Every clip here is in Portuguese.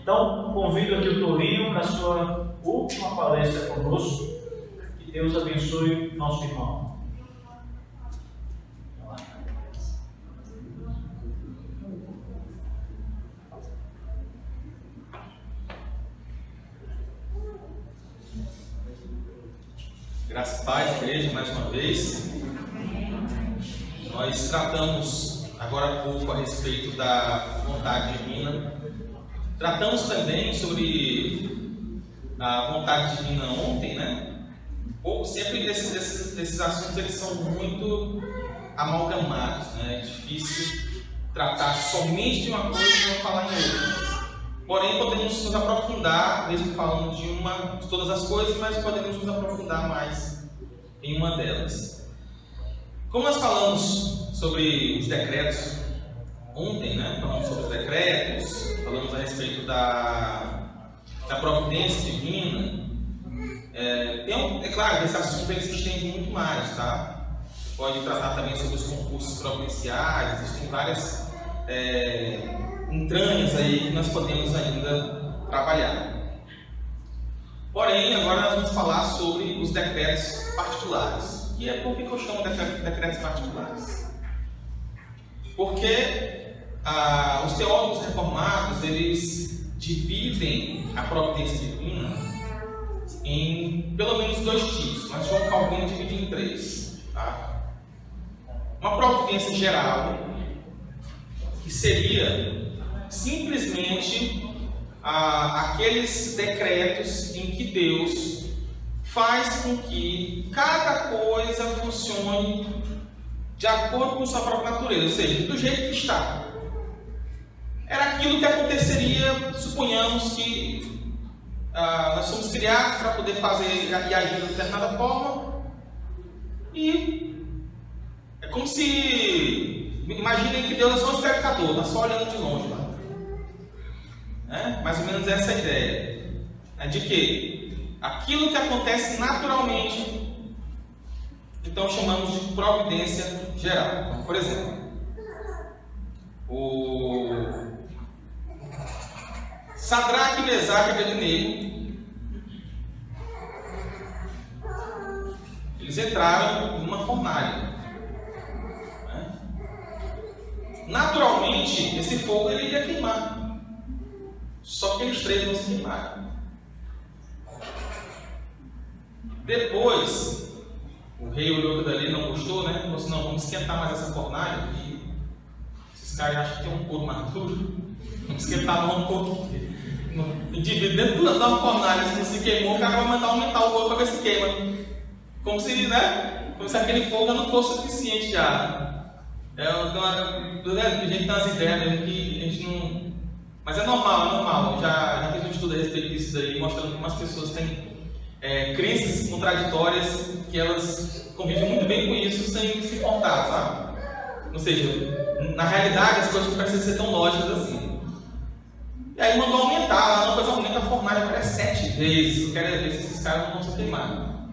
Então, convido aqui o Torinho para a sua última palestra conosco. Que Deus abençoe nosso irmão. Graças a paz, igreja, mais uma vez. Nós tratamos agora há pouco a respeito da vontade divina. Tratamos também sobre a vontade divina ontem, né? Ou sempre desses assuntos eles são muito amalgamados, né? É difícil tratar somente de uma coisa e não falar em outra. Porém, podemos nos aprofundar, mesmo falando de todas as coisas, mas podemos nos aprofundar mais em uma delas. Como nós falamos sobre os decretos ontem, né? Falamos sobre os decretos, falamos a respeito da providência divina. É claro que esse assunto ele se estende muito mais, tá? Pode tratar também sobre os concursos providenciais, existem várias entranhas aí que nós podemos ainda trabalhar. Porém, agora nós vamos falar sobre os decretos particulares. E por que eu chamo de decretos particulares? Porque os teólogos reformados, eles dividem a providência divina em pelo menos 2 tipos, mas João Calvino divide em 3. Tá? Uma providência geral, que seria simplesmente aqueles decretos em que Deus faz com que cada coisa funcione de acordo com sua própria natureza, ou seja, do jeito que está. Era aquilo que aconteceria, suponhamos que nós somos criados para poder fazer e agir de determinada forma, e é como se, imaginem que Deus é só um espectador, está só olhando de longe lá. Mais ou menos essa ideia, de que aquilo que acontece naturalmente, então chamamos de providência geral. Então, por exemplo, o Sadraque, Mesaque e Abednego, eles entraram numa fornalha. Naturalmente, esse fogo ele ia queimar. Só que eles 3 não se queimaram. Depois, o rei olhou dali, não gostou, né? Falou assim: não, vamos esquentar mais essa fornalha. E esses caras acham que tem um couro maduro. Vamos esquentar mais um pouco. Dentro da fornalha, se não se queimou, o cara vai mandar aumentar o fogo para ver se queima. Como se, né? Como se aquele fogo não fosse suficiente já. A gente tem umas ideias mesmo que a gente não. Mas é normal. Já fiz um estudo a respeito disso daí, mostrando como as pessoas têm crenças contraditórias, que elas convivem muito bem com isso sem se importar, sabe? Ou seja, na realidade as coisas não parecem ser tão lógicas assim. E aí mandou aumentar, lá não, depois aumenta a fornalha para 7 vezes. Eu quero ver se esses caras não vão se queimar.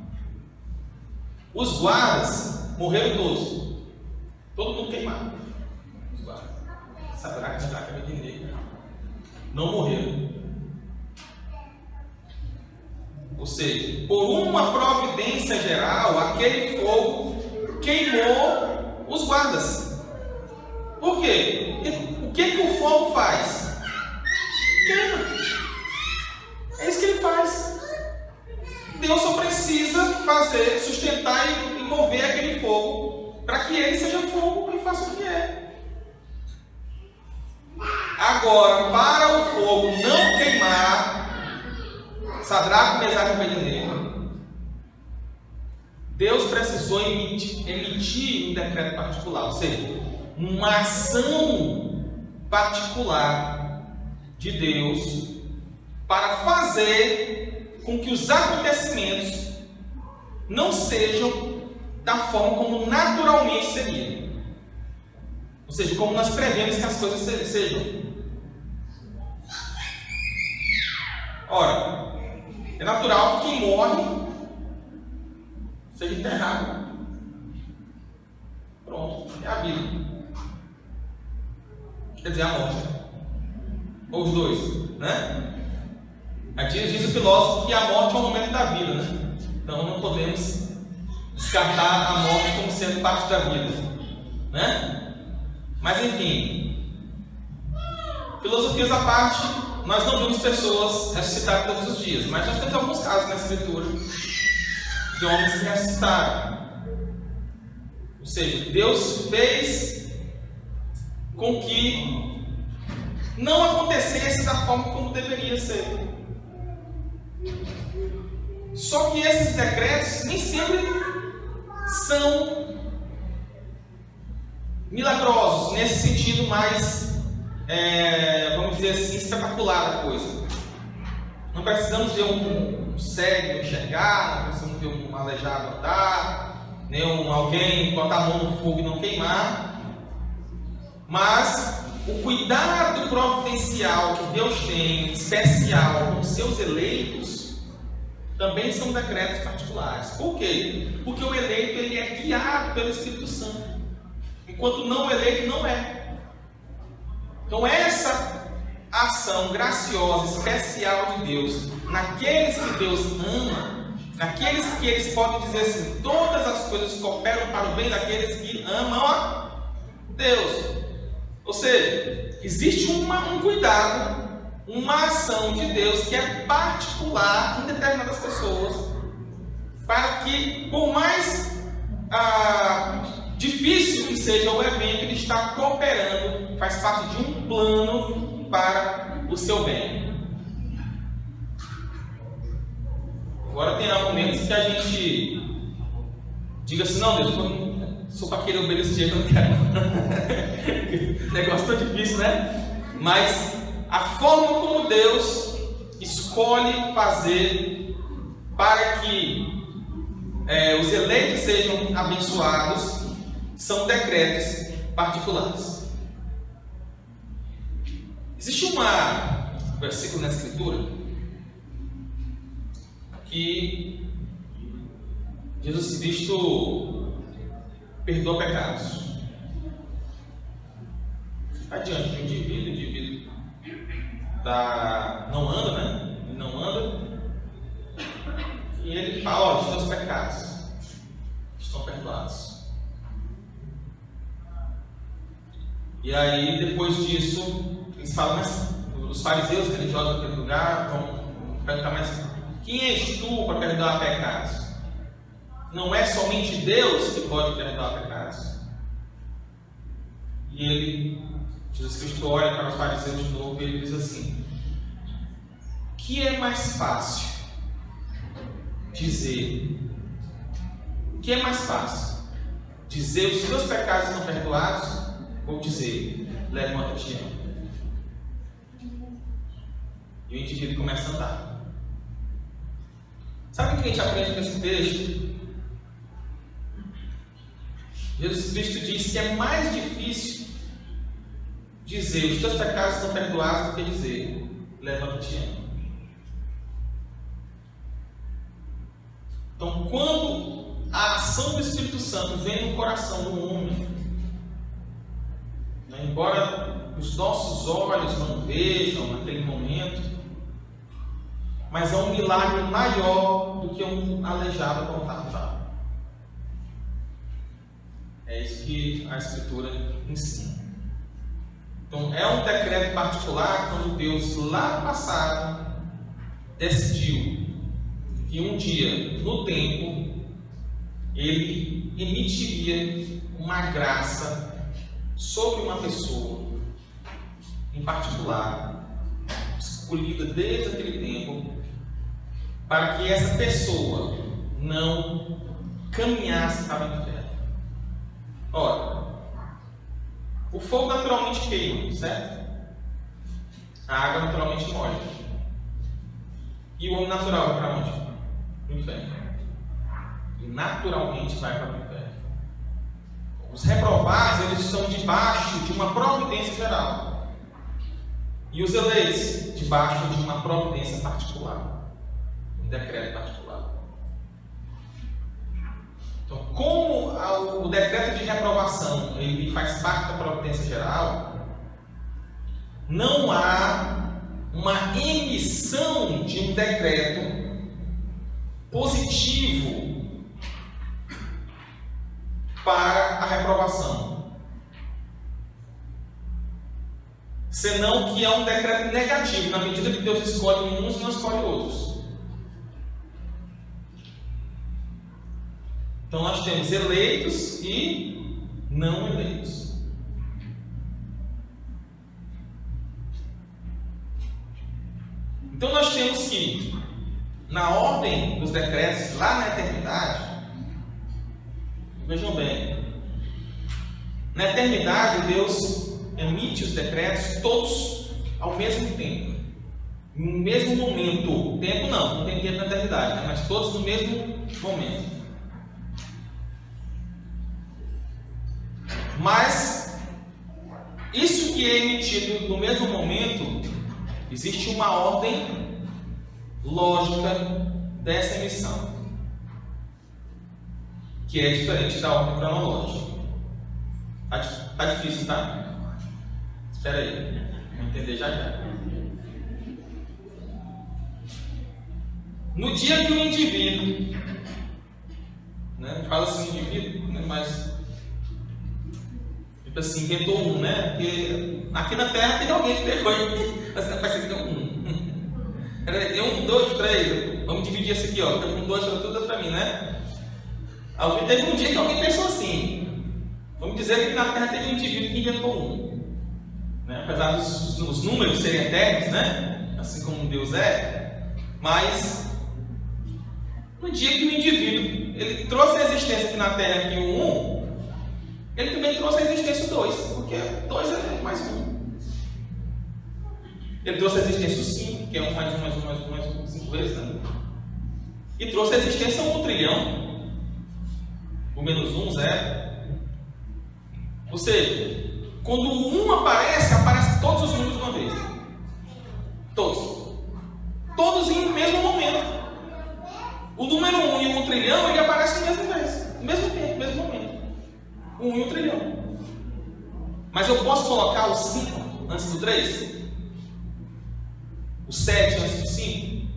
Os guardas morreram todos. Todo mundo queimado. Os guardas. Sadraque, Mesaque e Abednego não morreram. Ou seja, por uma providência geral, aquele fogo queimou os guardas. Por quê? O que o fogo faz? Queima. É isso que ele faz. Deus só precisa sustentar e mover aquele fogo para que ele seja fogo e faça o que é. Agora, para o fogo não queimar, Sadraque, Mesaque e Abednego, Deus precisou emitir um decreto particular, ou seja, uma ação particular de Deus para fazer com que os acontecimentos não sejam da forma como naturalmente seriam. Ou seja, como nós prevemos que as coisas sejam. Ora, é natural que quem morre seja enterrado. Pronto, é a vida. Quer dizer, a morte. Ou os dois, né? Diz o filósofo que a morte é um momento da vida, né? Então não podemos descartar a morte como sendo parte da vida, né? Mas enfim, filosofias à parte, nós não vemos pessoas ressuscitarem todos os dias, mas nós temos alguns casos na Escritura de homens que ressuscitaram. Ou seja, Deus fez com que não acontecesse da forma como deveria ser. Só que esses decretos nem sempre são milagrosos, nesse sentido mais, vamos dizer assim, espetacular da coisa. Não precisamos ver um cego enxergar, não precisamos ver um aleijado andar, nem alguém botar a mão no fogo e não queimar. Mas o cuidado providencial que Deus tem, especial, com seus eleitos, também são decretos particulares. Por quê? Porque o eleito ele é guiado pelo Espírito Santo, enquanto não eleito não é. Então essa ação graciosa, especial de Deus, naqueles que Deus ama, naqueles que eles podem dizer assim, todas as coisas cooperam para o bem daqueles que amam a Deus. Ou seja, existe um cuidado, uma ação de Deus que é particular em determinadas pessoas, para que, por mais difícil que seja o evento, ele está cooperando, faz parte de um plano para o seu bem. Agora tem momentos que a gente diga assim, não Deus, eu sou para querer obedecer, eu não quero. O negócio tão difícil, né? Mas a forma como Deus escolhe fazer para que os eleitos sejam abençoados são decretos particulares. Existe um versículo na Escritura que Jesus Cristo perdoa pecados. Adiante de um indivíduo, o indivíduo não anda, né? Ele não anda. E ele fala, ó, os teus pecados estão perdoados. E aí, depois disso, eles falam, mas os fariseus religiosos daquele lugar vão perguntar, mas quem és tu para perdoar pecados? Não é somente Deus que pode perdoar pecados. E Jesus Cristo olha para os fariseus de novo e ele diz assim, o que é mais fácil dizer? O que é mais fácil? Dizer os teus pecados estão perdoados? Ou dizer, levanta-te e anda? E o indivíduo começa a andar. Sabe o que a gente aprende nesse texto? Jesus Cristo diz que é mais difícil dizer os teus pecados estão perdoados do que dizer, levanta-te e anda. Então, quando a ação do Espírito Santo vem no coração do homem, embora os nossos olhos não vejam naquele momento, mas é um milagre maior do que um aleijado voltar a andar. É isso que a Escritura ensina. Então, é um decreto particular quando Deus, lá no passado, decidiu que um dia, no tempo, Ele emitiria uma graça sobre uma pessoa, em particular, escolhida desde aquele tempo, para que essa pessoa não caminhasse para o inferno. Ora, o fogo naturalmente queima, certo? A água naturalmente molha. E o homem natural vai para onde? Para o inferno. E naturalmente vai para o inferno. Os reprovados, eles estão debaixo de uma providência geral. E os eleitos, debaixo de uma providência particular. Um decreto particular. Então, como o decreto de reprovação ele faz parte da providência geral, não há emissão de um decreto positivo para a reprovação, senão que é um decreto negativo, na medida que Deus escolhe uns e não escolhe outros. Então nós temos eleitos e não eleitos. Então nós temos que, na ordem dos decretos, lá na eternidade, vejam bem, na eternidade Deus emite os decretos todos ao mesmo tempo, no mesmo momento. Tempo não tem tempo na eternidade, né? Mas todos no mesmo momento. Mas isso que é emitido no mesmo momento, existe uma ordem lógica dessa emissão, que é diferente da ordem cronológica. Tá difícil, tá? Espera aí, vou entender já já. No dia que o indivíduo, né, a gente fala assim indivíduo, né, mas tipo assim, inventou um, né? Porque aqui na Terra tem alguém que pegou e vai ser que tem um. Tem 1, 2, 3. Vamos dividir esse aqui, ó. Fica com 2 para tudo, é para mim, né? Teve um dia que alguém pensou assim. Vamos dizer que aqui na Terra teve um indivíduo que inventou um. Né? Apesar dos números serem eternos, né? Assim como Deus é. Mas no dia que o indivíduo ele trouxe a existência aqui na Terra aqui o 1, ele também trouxe a existência o 2, porque 2 é mais 1. Ele trouxe a existência o 5, que é 1 mais 1 mais 1 mais 1 mais 1, 5 vezes, né? E trouxe a existência 1 trilhão. O menos 1, 0. Ou seja, quando o 1 aparece todos os números de uma vez. Todos. Todos em um mesmo momento. O número 1 e o 1 trilhão, ele aparece no mesmo vez. No mesmo tempo, no mesmo momento. 1 e 1 trilhão. Mas eu posso colocar o 5 antes do 3? O 7 antes do 5?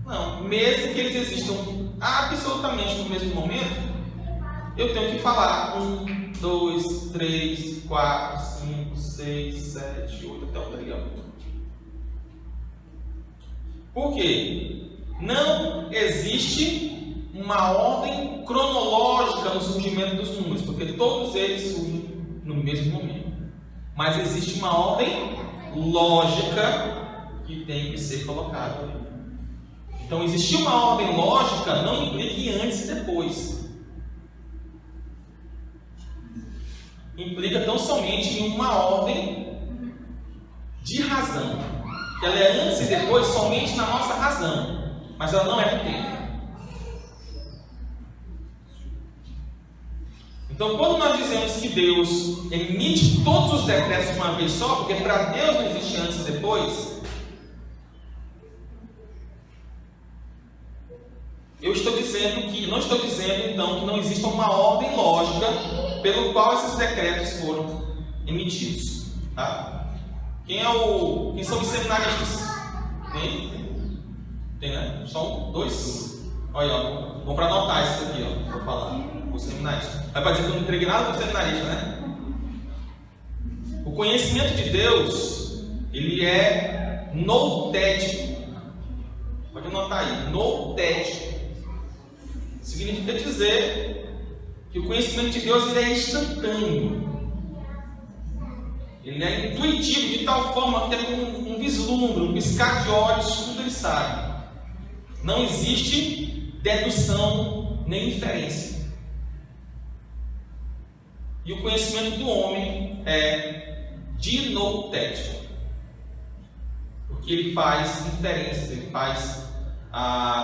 Não. Mesmo que eles existam absolutamente no mesmo momento, eu tenho que falar 1, 2, 3, 4, 5, 6, 7, 8 até o trilhão. Por quê? Não existe uma ordem cronológica no surgimento dos números, porque todos eles surgem no mesmo momento. Mas existe uma ordem lógica que tem que ser colocada ali. Então, existir uma ordem lógica não implica antes e depois. Implica tão somente em uma ordem de razão, que ela é antes e depois somente na nossa razão, mas ela não é no tempo. Então, quando nós dizemos que Deus emite todos os decretos de uma vez só, porque para Deus não existe antes e depois, não estou dizendo então que não exista uma ordem lógica pelo qual esses decretos foram emitidos, tá? Quem são os seminaristas? Tem, né? São 2. Olha, ó, vamos para anotar isso aqui, ó, para falar. Os seminaristas. Vai dizer que eu não entreguei nada para o seminarista, né? O conhecimento de Deus, ele é noutético. Pode anotar aí, noutético. Significa dizer que o conhecimento de Deus ele é instantâneo. Ele é intuitivo de tal forma que é um vislumbre, um piscar de olhos, tudo ele sabe. Não existe dedução nem inferência. E o conhecimento do homem é dinoutético, porque ele faz inferências, ele faz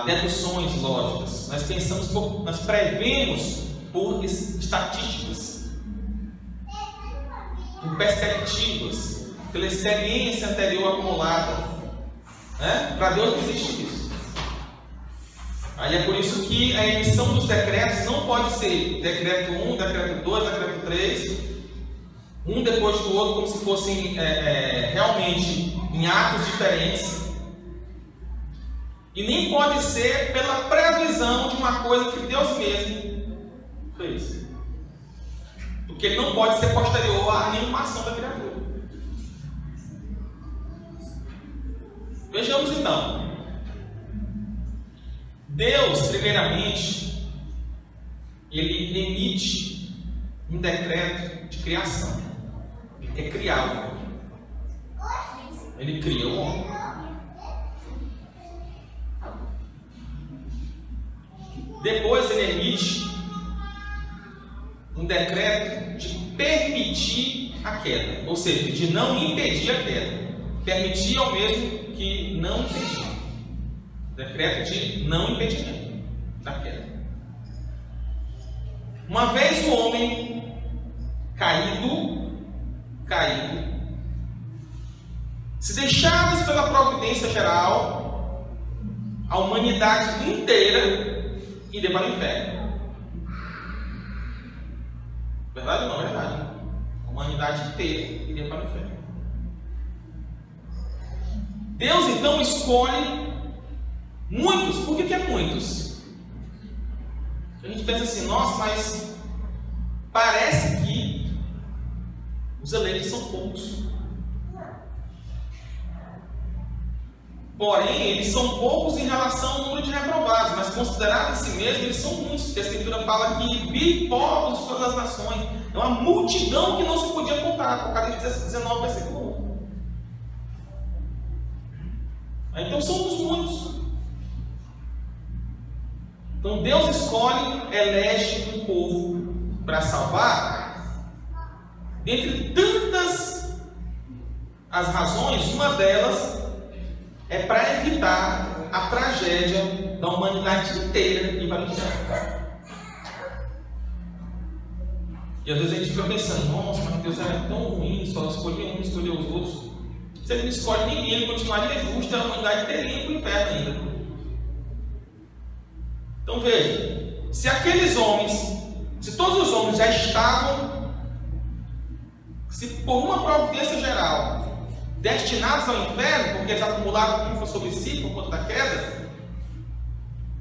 deduções lógicas. Nós prevemos por estatísticas, por perspectivas, pela experiência anterior acumulada, né? Para Deus não existe isso. Aí é por isso que a emissão dos decretos não pode ser decreto 1, decreto 2, decreto 3, um depois do outro, como se fossem realmente em atos diferentes, E nem pode ser pela previsão de uma coisa que Deus mesmo fez. Porque ele não pode ser posterior a nenhuma ação da criatura. Vejamos então. Deus, primeiramente, ele emite um decreto de criação. Ele quer criar o homem. Ele cria o homem. Depois ele emite um decreto de permitir a queda, ou seja, de não impedir a queda. Permitir é o mesmo que não impedir. Decreto de não impedimento da queda. Uma vez o homem caído, se deixados pela providência geral, a humanidade inteira iria para o inferno. Verdade ou não? Verdade. A humanidade inteira iria para o inferno. Deus então escolhe muitos. Por que é muitos? A gente pensa assim, nossa, mas parece que os eleitos são poucos. Porém, eles são poucos em relação ao número de reprovados, mas considerados em si mesmos, eles são muitos. Porque a Escritura fala que vi povos de todas as nações. É uma multidão que não se podia contar. Apocalipse 19, versículo 1. Então somos muitos. Então Deus escolhe, elege um povo para salvar. Dentre tantas as razões, uma delas é para evitar a tragédia da humanidade inteira e para o inferno. E às vezes a gente fica pensando, nossa, mas Deus é tão ruim, só escolheu um, escolheu os outros. Se ele não escolhe ninguém, ele continuaria justo, a humanidade teria ido para o inferno ainda. Então veja, se aqueles homens, se todos os homens já estavam, se por uma providência geral, destinados ao inferno, porque eles acumularam culpa sobre si por conta da queda,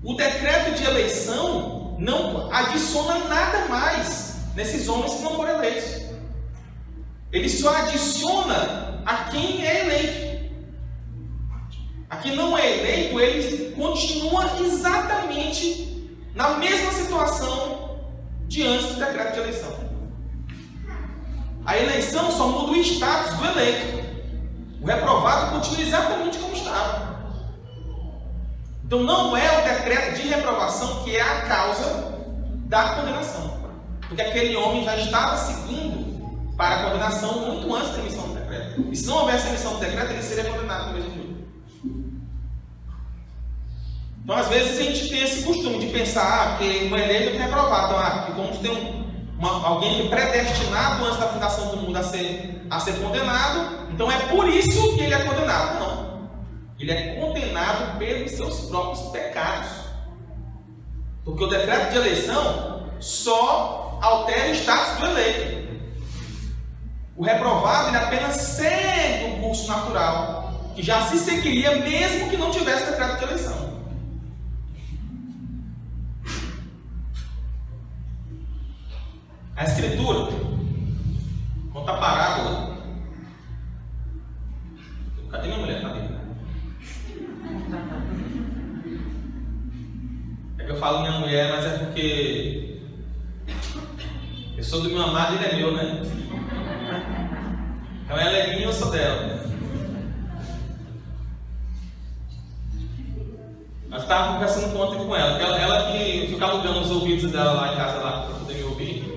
o decreto de eleição não adiciona nada mais nesses homens que não foram eleitos. Ele só adiciona a quem é eleito. A quem não é eleito, ele continua exatamente na mesma situação de antes do decreto de eleição. A eleição só muda o status do eleito. O reprovado continua exatamente como estava. Então não é o decreto de reprovação que é a causa da condenação. Porque aquele homem já estava seguindo para a condenação muito antes da emissão do decreto. E se não houvesse a emissão do decreto, ele seria condenado no mesmo dia. Então às vezes a gente tem esse costume de pensar que um eleito é reprovado. Então, que como tem alguém que é predestinado antes da fundação do mundo a ser condenado, então é por isso que ele é condenado. Não. Ele é condenado pelos seus próprios pecados. Porque o decreto de eleição só altera o status do eleito. O reprovado ele apenas segue o curso natural, que já se seguiria mesmo que não tivesse decreto de eleição. A Escritura conta a parábola. Cadê minha mulher? Cadê? É que eu falo minha mulher, mas é porque eu sou do meu amado e ele é meu, né? Então ela é minha e eu sou dela. Nós estávamos conversando ontem com ela. Ela que fica alugando os ouvidos dela lá em casa lá para poder me ouvir.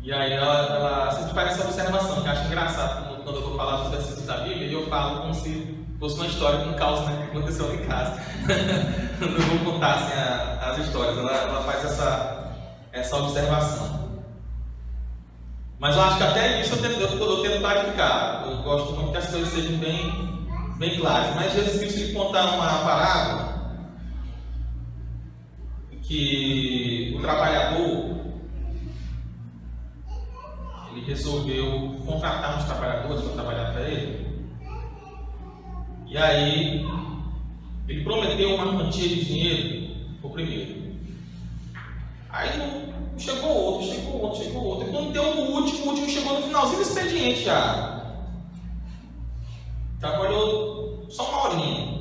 E aí ela sempre faz essa observação, que eu acho engraçado quando eu vou falar dos versículos da Bíblia, e eu falo como se fosse uma história com um caos, né, que aconteceu em casa. Não vou contar assim, as histórias, ela faz essa observação. Mas eu acho que até nisso eu tento clarificar. Eu gosto muito que as coisas sejam bem claras. Mas Jesus Cristo lhe conta uma parábola que o trabalhador ele resolveu contratar uns trabalhadores para trabalhar para ele. E aí Ele prometeu uma quantia de dinheiro para o primeiro. Aí chegou outro. E quando deu o último chegou no finalzinho do expediente já. Trabalhou só uma horinha.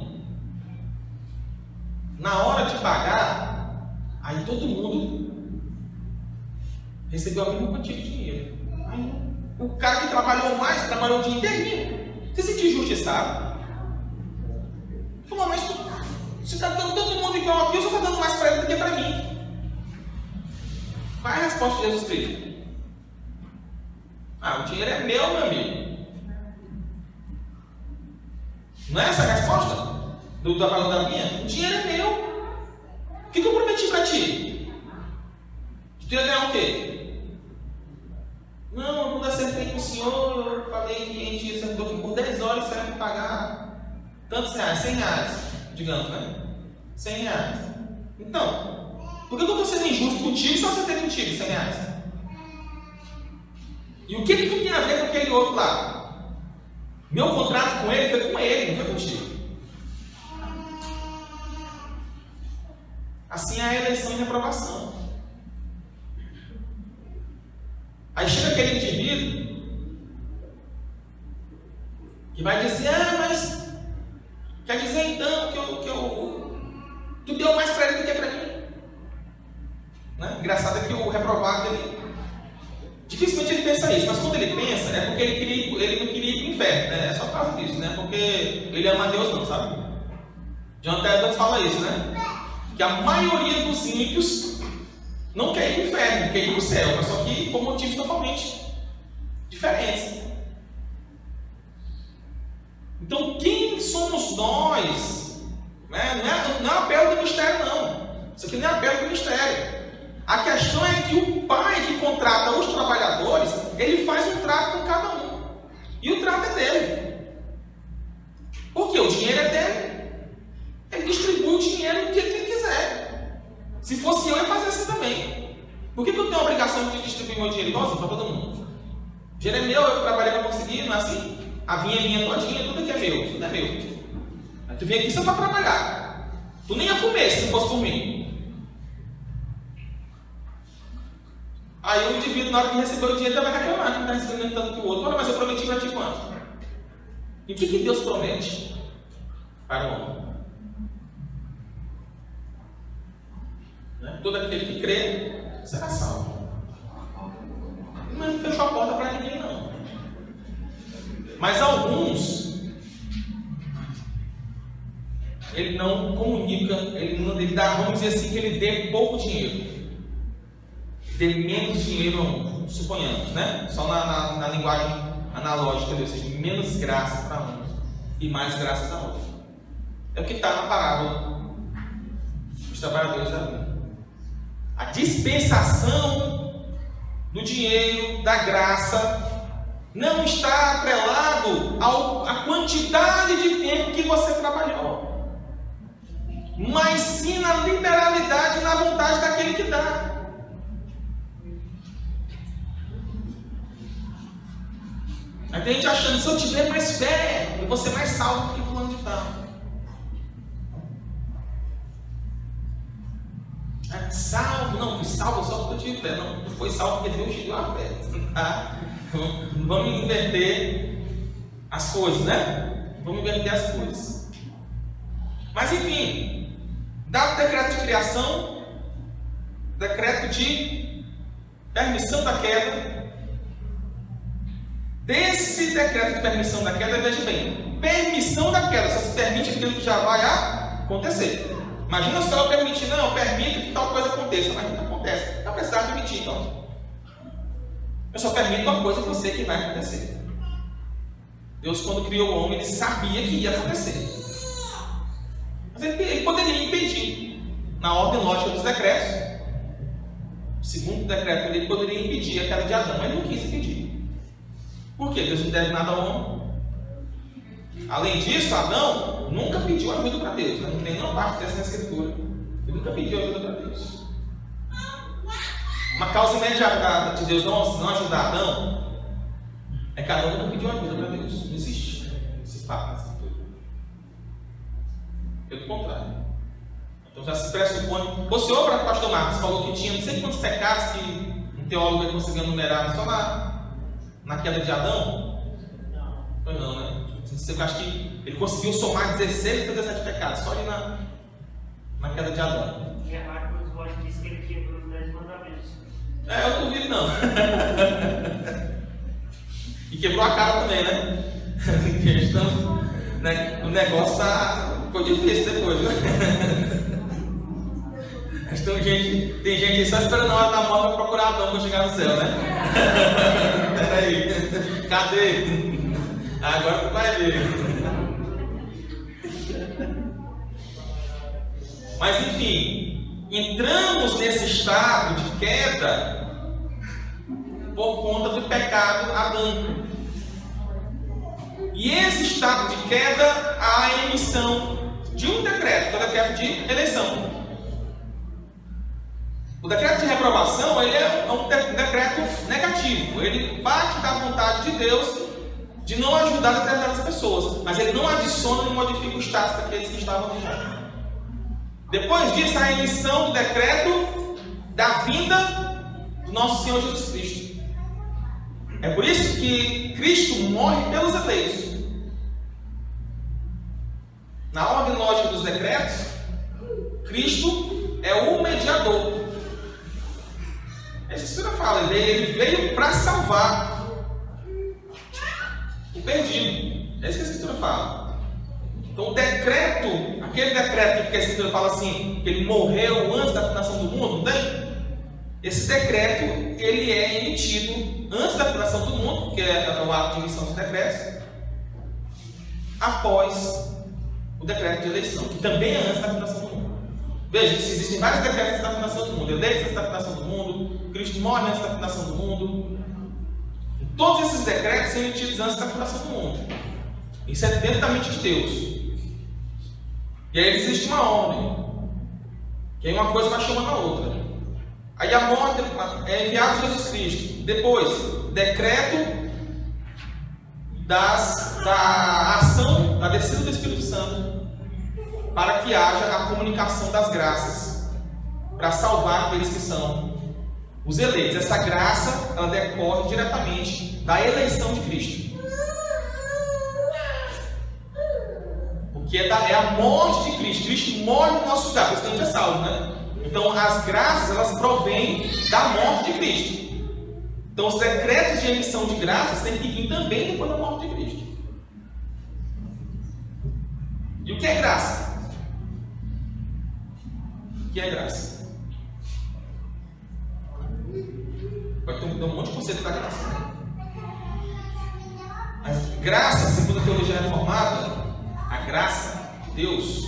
Na hora de pagar, aí todo mundo recebeu a mesma quantia de dinheiro. Aí o cara que trabalhou mais, trabalhou o dia inteirinho, se sentiu injustiçado. Falou, mas você está dando todo mundo igual aqui, eu só está dando mais para ele do que para mim. Qual é a resposta de Jesus Cristo? O dinheiro é meu, meu amigo. Não é essa a resposta do trabalho da minha? O dinheiro é meu. O que eu prometi para ti? Que tu ia ganhar o quê? Não, quando acertei com o senhor, eu falei que a gente acertou que por 10 horas você ia me pagar tantos reais, 100 reais, digamos, né? 100 reais. Então, por que eu estou sendo injusto contigo se eu acertei contigo 100 reais? E o que tu tem a ver com aquele outro lá? Meu contrato com ele foi com ele, não foi contigo. Assim é a eleição e reprovação. Aí chega aquele indivíduo que vai dizer, mas quer dizer então que tu deu mais para ele do que para mim. Né? Engraçado é que o reprovado, dificilmente ele pensa isso, mas quando ele pensa, é porque ele não queria ir para o inferno, né? É só por causa disso, né? Porque ele ama a Deus não, sabe? John Edwards fala isso, né? Que a maioria dos ímpios não quer ir para o inferno, quer ir para o céu, mas só que por motivos totalmente diferentes. Então, quem somos nós? Né? Não é apelo do mistério, não. Isso aqui não é apelo do mistério. A questão é que o pai que contrata os trabalhadores, ele faz um trato com cada um. E o trato é dele. Porque o dinheiro é dele. Ele distribui o dinheiro do jeito que ele quiser. Se fosse eu ia fazer assim também. Por que eu tenho a obrigação de distribuir meu dinheiro igualzinho para todo mundo? O dinheiro é meu, eu trabalhei para conseguir, não é assim? A vinha é minha todinha, tudo aqui é meu, tudo é meu. Aí tu vem aqui só para trabalhar. Tu nem ia comer se não fosse por mim. Aí o indivíduo, na hora que recebeu o dinheiro, vai reclamar que não está recebendo tanto que o outro. Olha, mas eu prometi para ti quanto? E o que Deus promete para o homem? Né? Todo aquele que crê será salvo. Mas não fechou a porta para ninguém, não. Mas alguns, ele não comunica, ele dá, vamos dizer assim, que ele dê pouco dinheiro. Dê menos dinheiro, suponhamos, né? Só na linguagem analógica, ou seja, menos graça para uns e mais graças a outros. É o que está na parábola dos trabalhadores da vida. A dispensação do dinheiro, da graça, não está atrelado à quantidade de tempo que você trabalhou, mas sim na liberalidade e na vontade daquele que dá. Aí tem gente achando, se eu tiver mais fé, eu vou ser mais salvo do que fulano de tal. Salvo, não, fui salvo só porque eu tive fé. Não foi salvo porque Deus te deu a fé. Tá? Vamos inverter as coisas, né? Vamos inverter as coisas. Mas enfim, dado o decreto de criação, decreto de permissão da queda. Desse decreto de permissão da queda, veja bem, permissão da queda, só se permite aquilo que já vai acontecer. Imagina só eu permitir, não, eu permito que tal coisa aconteça, mas não acontece, não precisa permitir, então. Eu só permito uma coisa que eu sei que vai acontecer. Deus, quando criou o homem, ele sabia que ia acontecer. Mas ele poderia impedir, na ordem lógica dos decretos. O segundo decreto, ele poderia impedir a queda de Adão, mas ele não quis impedir. Por quê? Deus não deve nada ao homem. Além disso, Adão nunca pediu ajuda para Deus. Não tem nenhuma parte dessa na Escritura. Ele nunca pediu ajuda para Deus. Uma causa imediata de Deus não ajudar Adão é que Adão nunca pediu ajuda para Deus. Não existe esse fato na Escritura. Pelo contrário. Então já se pressupõe. O senhor, pastor Marcos, falou que tinha não sei quantos pecados que um teólogo ele conseguia numerar só na queda de Adão. Foi não, né? Eu acho que ele conseguiu somar 16 ou 17 pecados só ali na queda de Adão. E a Marcos Rocha disse que ele quebrou os 10 mandamentos. Eu não duvido não. E quebrou a cara também, né? Então, né? O negócio foi difícil depois, né? Então, tem gente aí só esperando a hora da morte para procurar Adão para chegar no céu, né? Peraí, cadê? Agora tu vai ver. Mas enfim, entramos nesse estado de queda por conta do pecado adâmico. E esse estado de queda, há a emissão de um decreto, que é o decreto de eleição. O decreto de reprovação, ele é um decreto negativo. Ele parte da vontade de Deus de não ajudar determinadas pessoas, mas ele não adiciona nem modifica o status daqueles que estavam no mundo. Depois disso, a emissão do decreto da vinda do nosso Senhor Jesus Cristo. É por isso que Cristo morre pelos eleitos. Na ordem lógica dos decretos, Cristo é o mediador. Essa Escritura fala, ele veio para salvar o perdido. É isso que a Escritura fala. Então o decreto, aquele decreto que a Escritura fala assim, que ele morreu antes da fundação do mundo, não tem? Esse decreto, ele é emitido antes da fundação do mundo, que é o ato de emissão dos decretos, após o decreto de eleição, que também é antes da fundação do mundo. Veja, existem vários decretos antes da fundação do mundo, eleitos antes da fundação do mundo, Cristo morre antes da fundação do mundo. Todos esses decretos são emitidos antes da fundação do mundo. Isso é dentro da mente de Deus. E aí existe uma ordem, que aí uma coisa vai chamando a outra. Aí a morte é enviado Jesus Cristo. Depois, decreto da ação, da descida do Espírito Santo, para que haja a comunicação das graças, para salvar aqueles que são os eleitos. Essa graça, ela decorre diretamente da eleição de Cristo. Porque é a morte de Cristo. Cristo morre no nosso lugar, por isso que a gente é salvo, né? Então as graças, elas provêm da morte de Cristo. Então os decretos de emissão de graças têm que vir também depois da morte de Cristo. E o que é graça? O que é graça? Vai ter um monte de conceito da graça. A graça, segundo a teologia reformada, a graça de Deus,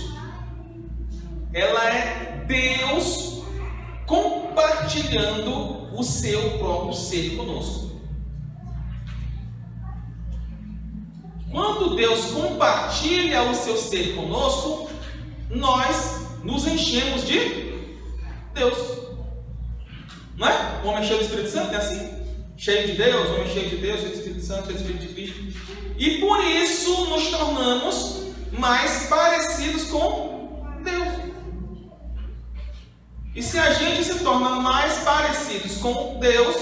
ela é Deus compartilhando o seu próprio ser conosco. Quando Deus compartilha o seu ser conosco, nós nos enchemos de Deus. Não é? O homem cheio do Espírito Santo é assim? Cheio de Deus, homem cheio de Deus, cheio do Espírito Santo, cheio do Espírito de Cristo. E por isso nos tornamos mais parecidos com Deus. E se a gente se torna mais parecidos com Deus,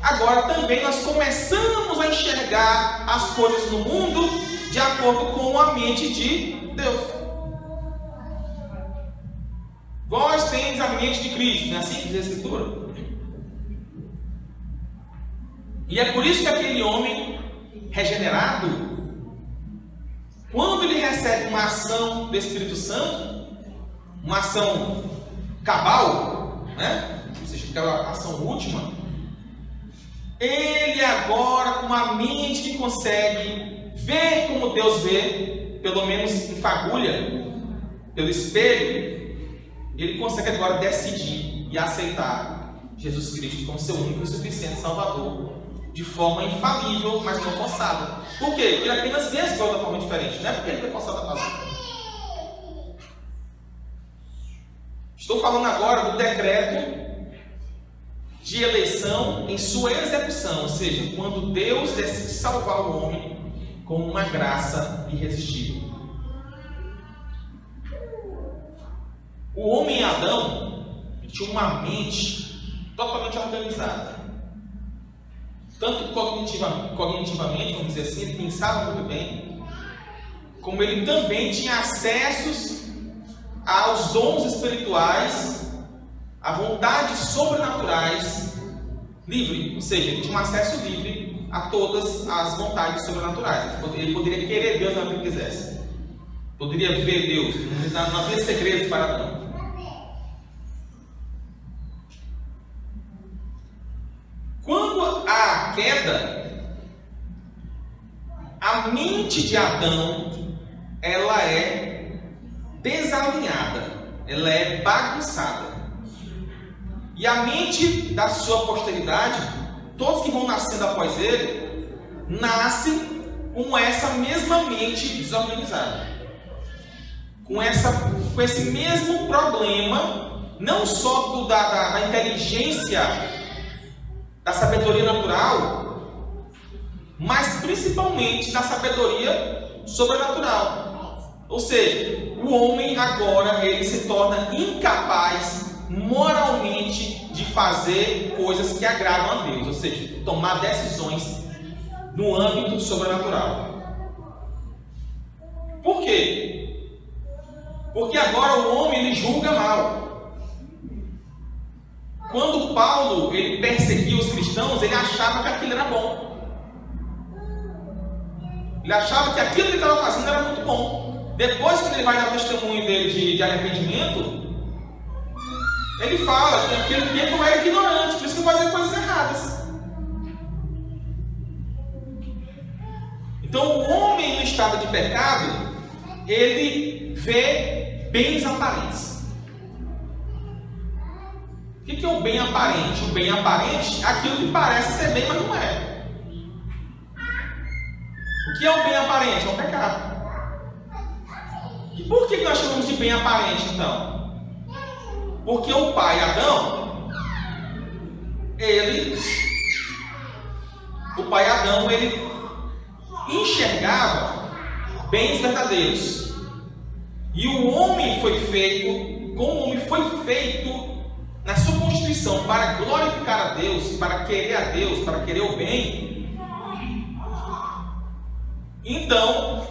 agora também nós começamos a enxergar as coisas no mundo de acordo com a mente de Deus. Vós tendes a mente de Cristo, não é assim que diz a Escritura? E é por isso que aquele homem regenerado, quando ele recebe uma ação do Espírito Santo, uma ação cabal, né? Ou seja, aquela ação última, ele agora, com uma mente que consegue ver como Deus vê, pelo menos em fagulha, pelo espelho, ele consegue agora decidir e aceitar Jesus Cristo como seu único e suficiente Salvador, de forma infalível, mas não forçada. Por quê? Porque ele apenas vê as coisas de forma diferente, não é porque ele foi forçado a fazer. Estou falando agora do decreto de eleição em sua execução, ou seja, quando Deus decide salvar o homem com uma graça irresistível. O homem Adão tinha uma mente totalmente organizada. Tanto cognitivamente, vamos dizer assim, ele pensava muito bem, como ele também tinha acessos aos dons espirituais, a vontades sobrenaturais livre, ou seja, ele tinha um acesso livre a todas as vontades sobrenaturais. Ele poderia querer Deus na hora que ele quisesse, poderia ver Deus, não havia segredos para Adão. Quando há a queda, a mente de Adão ela é desalinhada, ela é bagunçada. E a mente da sua posteridade, todos que vão nascendo após ele, nascem com essa mesma mente desorganizada. Com esse mesmo problema, não só da inteligência, da sabedoria natural, mas principalmente da sabedoria sobrenatural. Ou seja, o homem agora ele se torna incapaz moralmente de fazer coisas que agradam a Deus, ou seja, tomar decisões no âmbito sobrenatural. Por quê? Porque agora o homem ele julga mal. Quando Paulo ele perseguia os cristãos, ele achava que aquilo era bom. Ele achava que aquilo que ele estava fazendo era muito bom. Depois que ele vai dar o testemunho dele de arrependimento, ele fala que naquele tempo eu era ignorante, por isso que eu fazia coisas erradas. Então o homem no estado de pecado, ele vê bens aparentes. O que é o bem aparente? O bem aparente é aquilo que parece ser bem, mas não é. O que é o bem aparente? É o pecado. E por que nós chamamos de bem aparente então? Porque o pai Adão, ele enxergava bens verdadeiros. E o homem foi feito, como o homem foi feito na sua constituição para glorificar a Deus, para querer o bem. Então,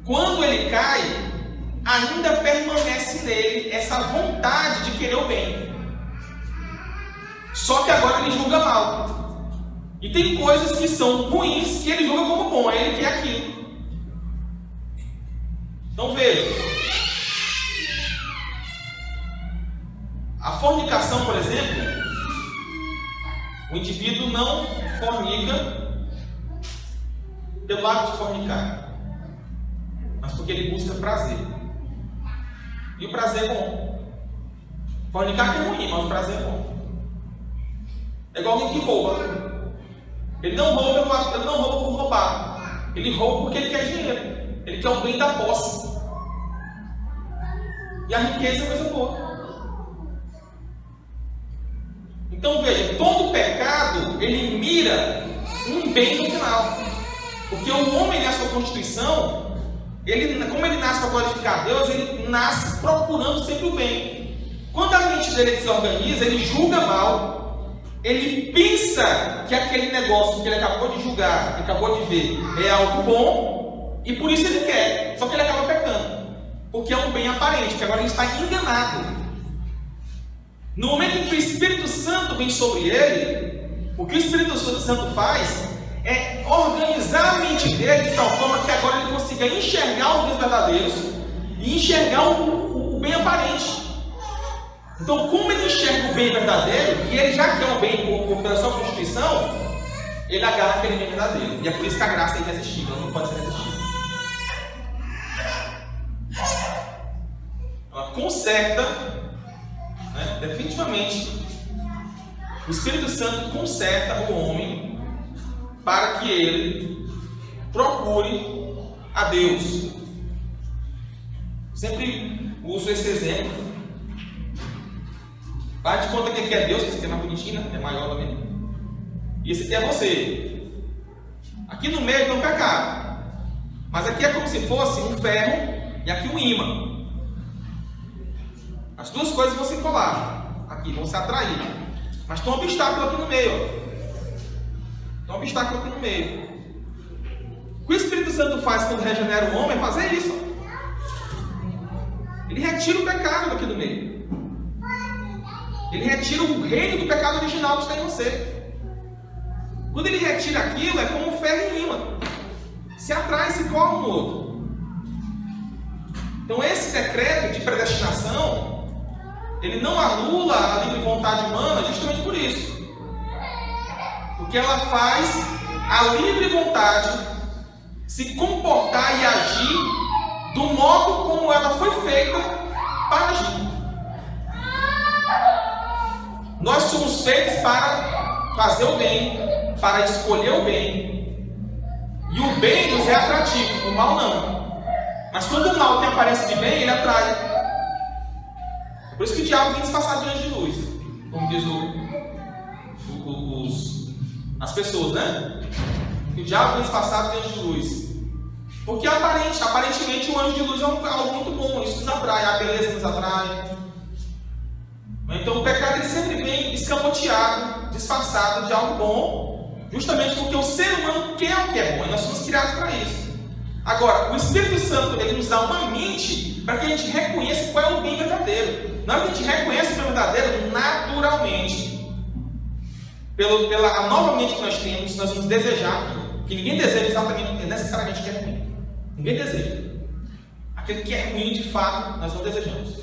quando ele cai, ainda permanece nele essa vontade de querer o bem. Só que agora ele julga mal. E tem coisas que são ruins que ele julga como bom, aí ele quer aquilo. Então veja. A fornicação, por exemplo, o indivíduo não fornica pelo ato de fornicar, mas porque ele busca prazer. E o prazer é bom. Fornicar que é ruim, mas o prazer é bom. É igual alguém que rouba. Ele não rouba por roubar. Ele rouba porque ele quer dinheiro. Ele quer o bem da posse. E a riqueza é coisa boa. Então veja, todo pecado ele mira um bem no final. Porque o homem na sua constituição, como ele nasce para glorificar a Deus, ele nasce procurando sempre o bem. Quando a mente dele desorganiza, ele julga mal, ele pensa que aquele negócio que ele acabou de julgar, que acabou de ver, é algo bom, e por isso ele quer, só que ele acaba pecando, porque é um bem aparente, porque agora ele está enganado. No momento em que o Espírito Santo vem sobre ele, o que o Espírito Santo faz é organizar a mente dele de tal forma que agora ele consiga enxergar os bens verdadeiros e enxergar o bem aparente. Então, como ele enxerga o bem verdadeiro e ele já quer o bem pela sua constituição, ele agarra aquele bem verdadeiro. E é por isso que a graça é irresistível, ela não pode ser resistida. Ela conserta, né, definitivamente, o Espírito Santo conserta o homem para que ele procure a Deus. Sempre uso esse exemplo. Faz de conta que aqui é Deus, que esse aqui é mais bonitinho, né? É maior também. E esse aqui é você. Aqui no meio tem um pecado. Mas aqui é como se fosse um ferro e aqui um ímã. As duas coisas vão se colar aqui, vão se atrair. Mas tem um obstáculo aqui no meio. Ó. Tem um obstáculo aqui no meio. O que o Espírito Santo faz quando regenera o homem é fazer isso. Ó. Ele retira o pecado daqui do meio. Ele retira o reino do pecado original que está em você. Quando ele retira aquilo, é como um ferro em imã. Se atrai e se cola um no outro. Então esse decreto de predestinação, ele não anula a livre vontade humana justamente por isso. Porque ela faz a livre vontade se comportar e agir do modo como ela foi feita para agir. Nós somos feitos para fazer o bem, para escolher o bem. E o bem nos é atrativo, o mal não. Mas quando o mal tem aparência de bem, ele atrai. Por isso que o diabo vem disfarçado de anjo de luz, como diz as pessoas, né? O diabo vem disfarçado de anjo de luz. Porque aparentemente o anjo de luz é algo muito bom, isso nos atrai, a beleza nos atrai. Então o pecado ele sempre vem escamoteado, disfarçado de algo bom, justamente porque o ser humano quer o que é bom, e nós somos criados para isso. Agora, o Espírito Santo ele nos dá uma mente para que a gente reconheça qual é o bem verdadeiro. Na hora que a gente reconhece o bem verdadeiro, naturalmente, pela nova mente que nós temos, nós vamos desejar aquilo. Que ninguém deseja exatamente, necessariamente que é ruim. Ninguém deseja. Aquilo que é ruim de fato, nós não desejamos.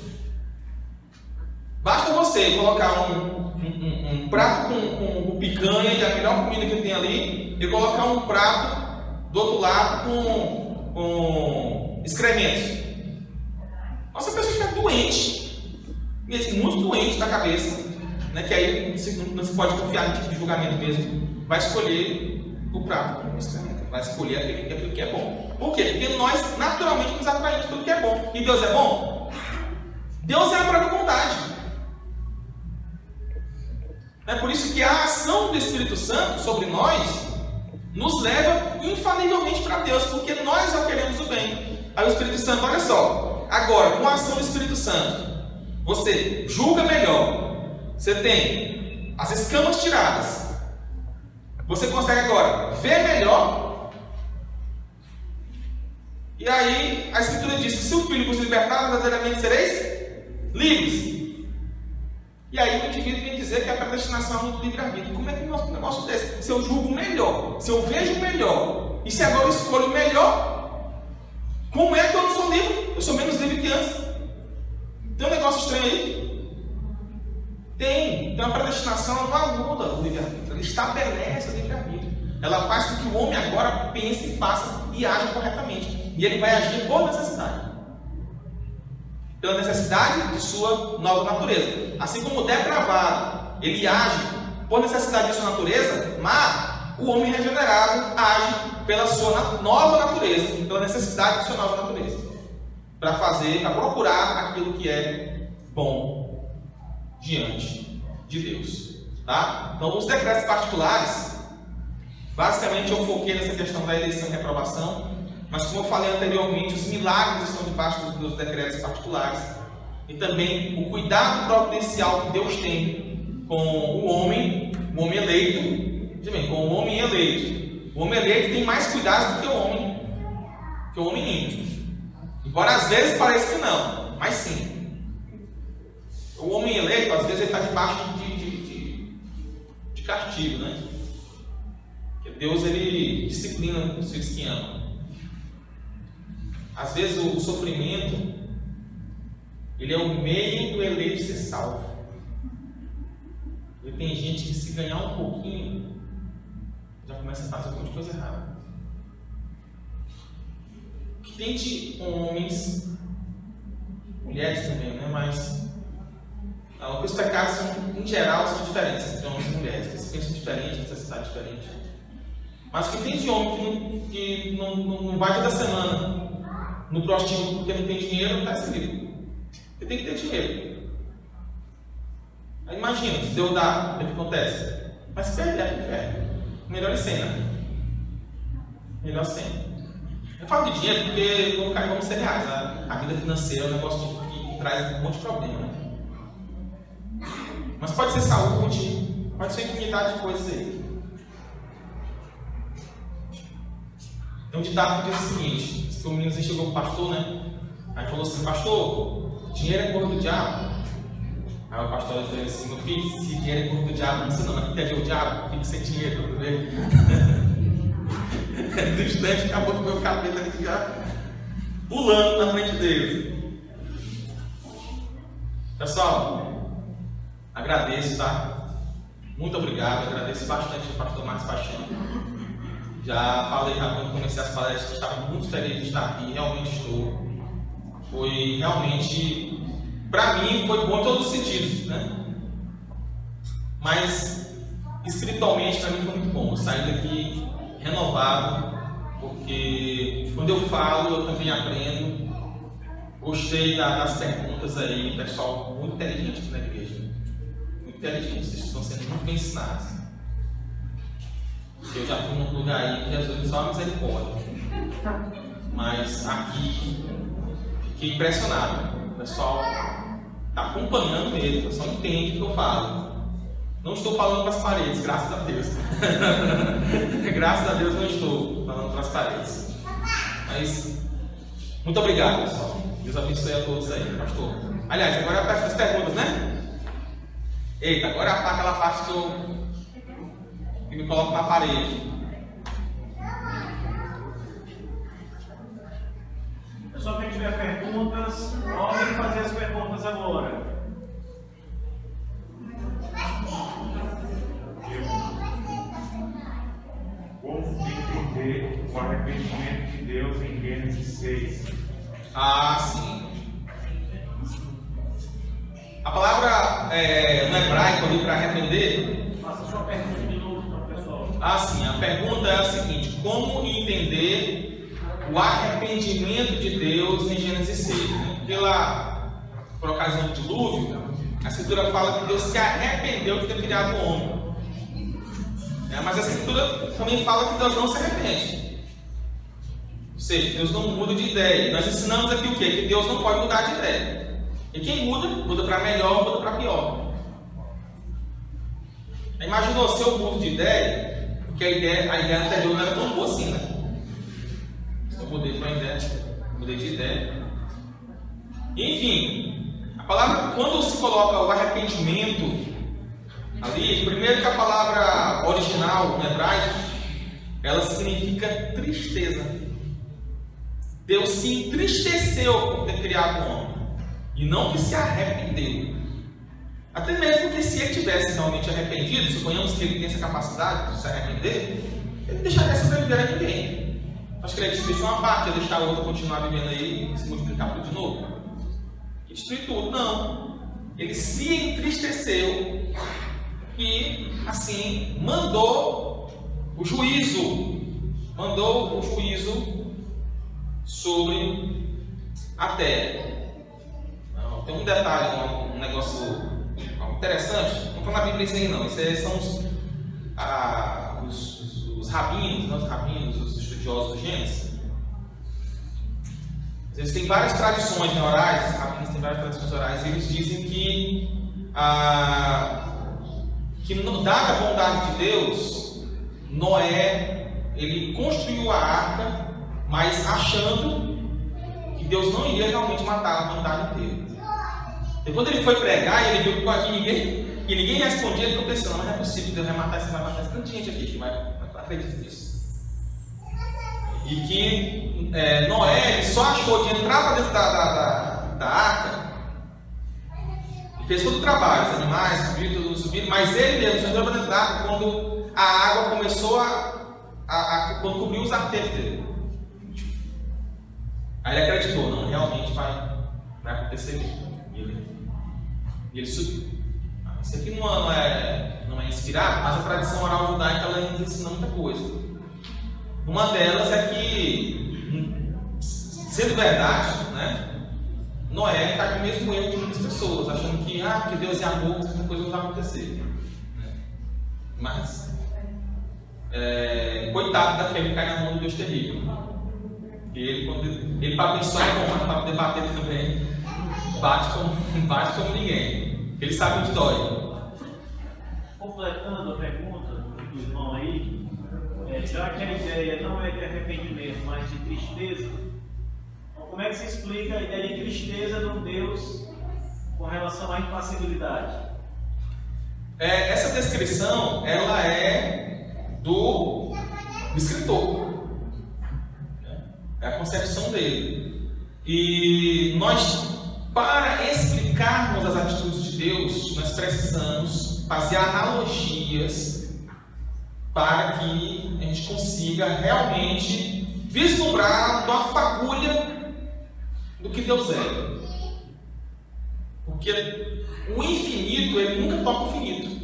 Basta você colocar um prato com picanha e a melhor comida que tem ali, e colocar um prato do outro lado com excrementos. Nossa, a pessoa fica doente, mesmo, muito doente da cabeça, né? Que aí não se pode confiar no tipo de julgamento mesmo. Vai escolher o prato com excremento, vai escolher aquilo que é bom. Por quê? Porque nós naturalmente nos atraímos pelo que é bom. E Deus é bom? Deus é a própria bondade. É por isso que a ação do Espírito Santo sobre nós nos leva infalivelmente para Deus, porque nós já queremos o bem. Aí o Espírito Santo, olha só, agora com a ação do Espírito Santo, você julga melhor, você tem as escamas tiradas, você consegue agora ver melhor, e aí a Escritura diz que se o Filho vos libertar, verdadeiramente sereis livres. E aí o indivíduo vem dizer que a predestinação é um livre-arbítrio. Como é que um negócio desse? Se eu julgo melhor, se eu vejo melhor, e se agora eu escolho melhor, como é que eu não sou livre? Eu sou menos livre que antes. Tem um negócio estranho aí? Tem. Então a predestinação não anula o livre-arbítrio, ela estabelece o livre-arbítrio. Ela faz com que o homem agora pense, faça e aja corretamente. E ele vai agir por necessidade. Pela necessidade de sua nova natureza. Assim como o depravado, ele age por necessidade de sua natureza, mas o homem regenerado age pela sua nova natureza, pela necessidade de sua nova natureza, para procurar aquilo que é bom diante de Deus. Tá? Então, os decretos particulares, basicamente eu foquei nessa questão da eleição e reprovação. Mas como eu falei anteriormente, os milagres estão debaixo dos decretos particulares. E também o cuidado providencial que Deus tem com o homem eleito. Veja bem, com o homem eleito. O homem eleito tem mais cuidado do que o homem ímpio. Embora às vezes pareça que não, mas sim. O homem eleito, às vezes, ele está debaixo de castigo, né? Porque Deus, ele disciplina os filhos que amam. Às vezes o sofrimento, ele é o meio do eleito ser salvo. E tem gente que se ganhar um pouquinho, já começa a fazer um monte de coisa errada. O que tem de homens, mulheres também, né? Mas os pecados são, em geral, são diferentes entre homens e mulheres, que se pensam diferente, necessidade diferente. Mas o que tem de homem que não vai toda semana no prostíbulo porque não tem dinheiro, não está escrito. Você tem que ter dinheiro. Aí imagina, se Deus dá, o que acontece? Mas se perder, é pro inferno. Melhor é sem, né? Melhor sem. Eu falo de dinheiro porque vamos ser reais. A vida financeira é um negócio que traz um monte de problema, né? Mas pode ser saúde, pode ser infinidade de coisas aí. Tem um ditado que diz o seguinte: que o menino chegou para o pastor, né? Aí falou assim: pastor, dinheiro é coisa do diabo. Aí o pastor falou assim: meu filho, se dinheiro é coisa do diabo, não sei não, mas quer ver o diabo? Fique sem dinheiro, tá vendo? No instante acabou com o meu cabelo aqui já pulando na frente deles. Pessoal, agradeço, tá? Muito obrigado, agradeço bastante ao pastor Marcos Paixão. Já falei quando comecei as palestras, estava muito feliz de estar aqui, realmente estou. Foi realmente, para mim, foi bom em todos os sentidos, né? Mas espiritualmente para mim foi muito bom. Eu saí daqui renovado, porque quando eu falo eu também aprendo. Gostei das perguntas aí, pessoal muito inteligente aqui na igreja. Muito inteligente, vocês estão sendo muito bem ensinados. Eu já fui num lugar aí que Jesus só misericórdia. Mas aqui fiquei impressionado. O pessoal está acompanhando mesmo, o pessoal entende o que eu falo. Não estou falando para as paredes, graças a Deus. Graças a Deus não estou falando para as paredes. Mas muito obrigado, pessoal. Deus abençoe a todos aí, pastor. Aliás, agora é a parte das perguntas, né? Eita, agora é aquela parte que me coloca na parede. Pessoal, quem tiver perguntas, podem fazer as perguntas agora. Como entender o arrependimento de Deus em Gênesis 6? Ah, sim. A palavra no hebraico ali para arrepender. Faça sua pergunta de novo para o pessoal. Ah, sim. A pergunta é a seguinte: como entender o arrependimento de Deus em Gênesis 6? Por ocasião do dilúvio, a Escritura fala que Deus se arrependeu de ter criado o homem. Mas a Escritura também fala que Deus não se arrepende. Ou seja, Deus não muda de ideia. Nós ensinamos aqui o quê? Que Deus não pode mudar de ideia. E quem muda, muda para melhor, muda para pior. Imaginou se eu mudo de ideia, porque a ideia anterior não era tão boa assim, né? Eu mudei para ideia, mudei de ideia. Enfim, a palavra, quando se coloca o arrependimento ali, primeiro que a palavra original no hebraico, ela significa tristeza. Deus se entristeceu por ter criado o homem, e não que se arrependeu. Até mesmo que se ele tivesse realmente arrependido, suponhamos que ele tem essa capacidade de se arrepender, ele deixaria sobreviver a ninguém. Acho que ele ia destruir uma parte, ia deixar a outra continuar vivendo aí e se multiplicar tudo de novo. E destruir tudo, não. Ele se entristeceu e, assim, mandou o juízo sobre a terra. Tem um detalhe, um negócio interessante. Não está na Bíblia isso aí não. Isso aí são os rabinos, os estudiosos do Gênesis. Eles têm várias tradições orais, os rabinos têm várias tradições orais, e eles dizem que dada a bondade de Deus, Noé, ele construiu a arca, mas achando que Deus não iria realmente matar a humanidade inteira. E quando ele foi pregar, ele viu que ninguém respondia, ele ficou pensando: mas não é possível que Deus vai matar tanta gente aqui que vai acreditar nisso. E que Noé, ele só achou de entrar para dentro da arca, e fez todo o trabalho, os animais subiram, mas ele mesmo só entrou para dentro da arca quando a água começou quando cobriu os arteiros dele. Aí ele acreditou: não, realmente vai acontecer mesmo. E ele subiu. Isso aqui não é inspirado, mas a tradição oral judaica ela nos ensina muita coisa. Uma delas é que, sendo verdade, né, Noé cai no mesmo erro de muitas pessoas, achando que porque Deus é amor, essa coisa não vai acontecer. Mas, coitado daquele que cai na mão de Deus terrível. Ele para abençoar é bom, mas para debater também, bate como ninguém. Ele sabe onde dói. completando a pergunta do irmão aí, já que a ideia não é de arrependimento, mas de tristeza, então como é que se explica a ideia de tristeza de um Deus com relação à impassibilidade? Essa descrição, ela é do escritor. É a concepção dele. E nós, para explicarmos as atitudes de Deus, nós precisamos fazer analogias para que a gente consiga realmente vislumbrar uma fagulha do que Deus é. Porque o infinito, ele nunca toca o finito.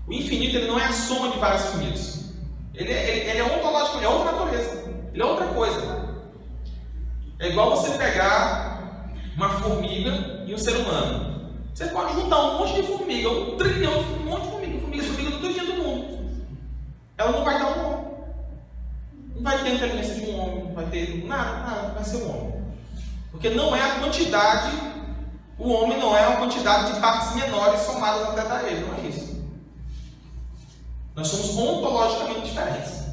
O infinito, ele não é a soma de vários infinitos. Ele é ontológico, ele é outra natureza. Ele é outra coisa. É igual você pegar uma formiga e um ser humano. Você pode juntar um monte de formiga, um trilhão de formiga do todo dia do mundo. Ela não vai dar um homem. Não vai ter a inteligência de um homem, não vai ter nada, vai ser um homem. Porque não é a quantidade, o homem não é uma quantidade de partes menores somadas até dar ele, não é isso. Nós somos ontologicamente diferentes.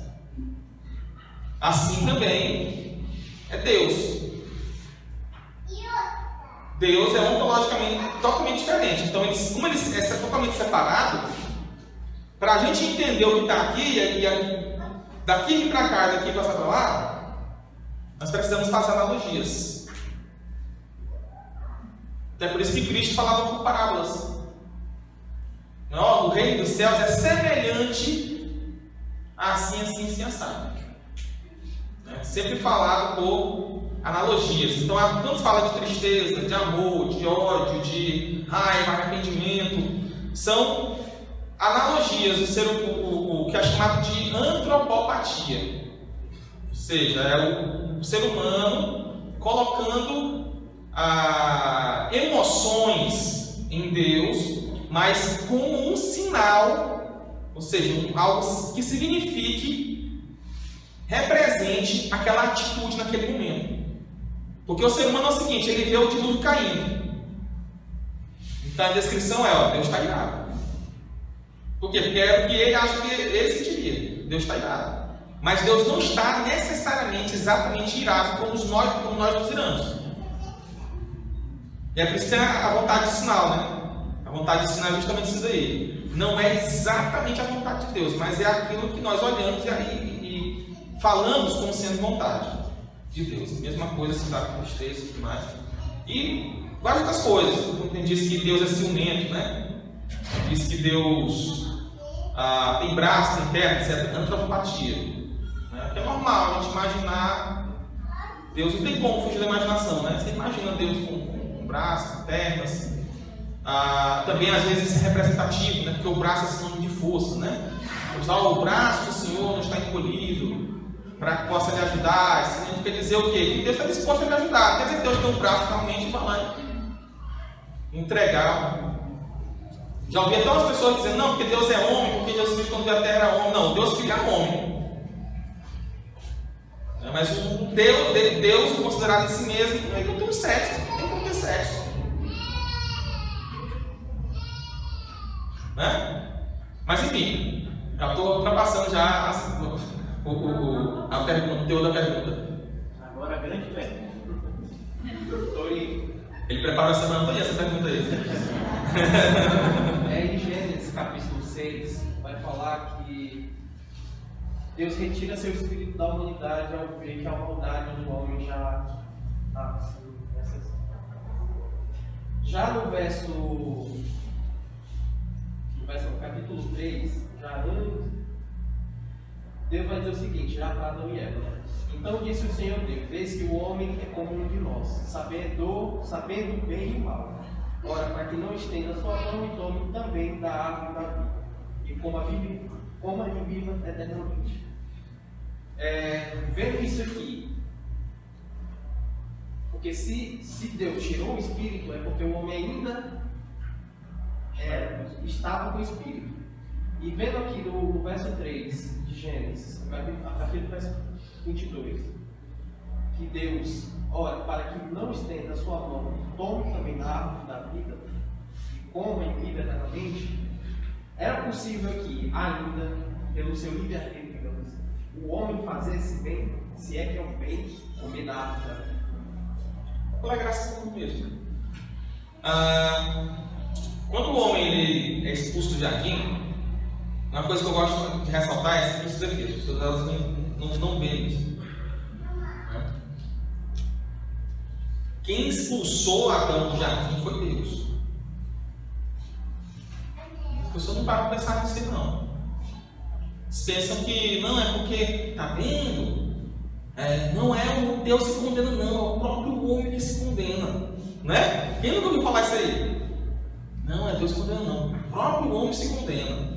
Assim também é Deus. Deus é ontologicamente totalmente diferente. Então, como ele é totalmente separado, para a gente entender o que está aqui, e daqui para cá, daqui para lá, nós precisamos fazer analogias. É por isso que Cristo falava por parábolas. O reino dos céus é semelhante a assim, assado. Sempre falado por analogias. Então, quando se fala de tristeza, de amor, de ódio, de raiva, arrependimento, são analogias, o que é chamado de antropopatia. Ou seja, é o ser humano colocando emoções em Deus, mas como um sinal, ou seja, algo que signifique, represente aquela atitude naquele momento. Porque o ser humano é o seguinte, ele vê o dilúvio caindo. Então a descrição é, Deus está irado. Por quê? Porque é o que ele acha que ele sentiria. Deus está irado. Mas Deus não está necessariamente, exatamente irado como nós nos iramos. E é por isso que tem a vontade de sinal, né? A vontade de sinal é justamente isso daí. Não é exatamente a vontade de Deus, mas é aquilo que nós olhamos e falamos como sendo vontade de Deus. A mesma coisa se dá com tristeza e tudo mais. E várias outras coisas. Tem diz que Deus é ciumento, né? Diz que Deus tem braço, tem perna, etc. Antropopatia. Né? Que é normal a gente imaginar Deus. Não tem como fugir da imaginação, né? Você imagina Deus com braço, pernas. Também às vezes isso é representativo, né? Porque o braço é sinônimo de força, né? Usar o braço do Senhor não está encolhido para que possa lhe ajudar. Isso significa dizer o quê? Que Deus está disposto a lhe ajudar. Quer dizer que Deus tem um braço realmente para lá entregar. Já ouvi até umas pessoas dizendo, não, porque Deus é homem, porque Jesus Cristo quando veio à terra era homem. Não, Deus Filho é homem. Mas o Deus considerado em si mesmo, ele não tem um sexo, não tem como ter sexo. Né? Mas enfim, já estou ultrapassando já a pergunta, o teor da pergunta. Agora a grande pergunta. Ele preparou essa semana toda essa pergunta aí. Em Gênesis capítulo 6 vai falar que Deus retira seu espírito da humanidade ao ver que a maldade do homem já já no capítulo 3, já Deus vai dizer o seguinte, já para Adão e Eva, né? Então disse o Senhor Deus, eis que o homem é como um de nós, sabendo bem e mal. Ora, para que não estenda a sua mão e tome também da árvore da vida, e coma e viva eternamente. Vendo isso aqui, porque se Deus tirou o espírito, é porque o homem ainda estava com o espírito. E vendo aqui no verso 3 de Gênesis, a partir do verso 22, que Deus ora para que não estenda a sua mão, tome também da árvore da vida, e comem imediatamente, era possível que ainda, pelo seu livre-arbítrio, digamos assim, o homem fazer esse bem, se é que é um bem, comer da árvore da vida? Pela graça do mesmo. Quando o homem ele é expulso do jardim, uma coisa que eu gosto de ressaltar é que as pessoas elas não veem isso. Quem expulsou Adão do jardim foi Deus. As pessoas não param para pensar nisso, não. Eles pensam que não é porque, tá vendo? Não é o Deus se condena, não, é o próprio homem que se condena, né? Quem nunca ouviu falar isso aí? Não, é Deus que condena, não, o próprio homem se condena.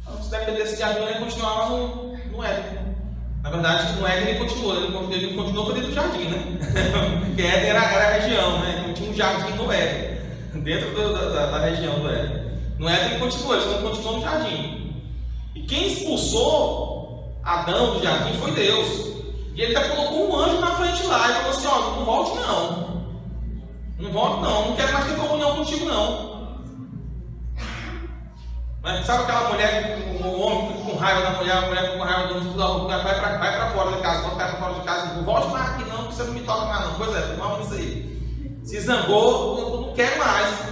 Então, se dependesse de Adão, ele continuava no Éden. Na verdade, no Éden ele continuou por dentro do jardim, né? Porque Éden era a região, né? Então tinha um jardim no Éden, dentro da região do Éden. No Éden ele continuou no jardim. E quem expulsou Adão do jardim foi Deus. E ele até colocou um anjo na frente lá e falou assim: ó, não volte não. Não volte não, não quero mais ter comunhão contigo não. Mas sabe aquela mulher, o homem com raiva da mulher, a mulher com raiva do homem, vai para fora de casa, quando vai para fora de casa, não volte mais aqui não, porque você não me toca mais não. Pois é, vamos isso aí. Se zangou, eu não quero mais.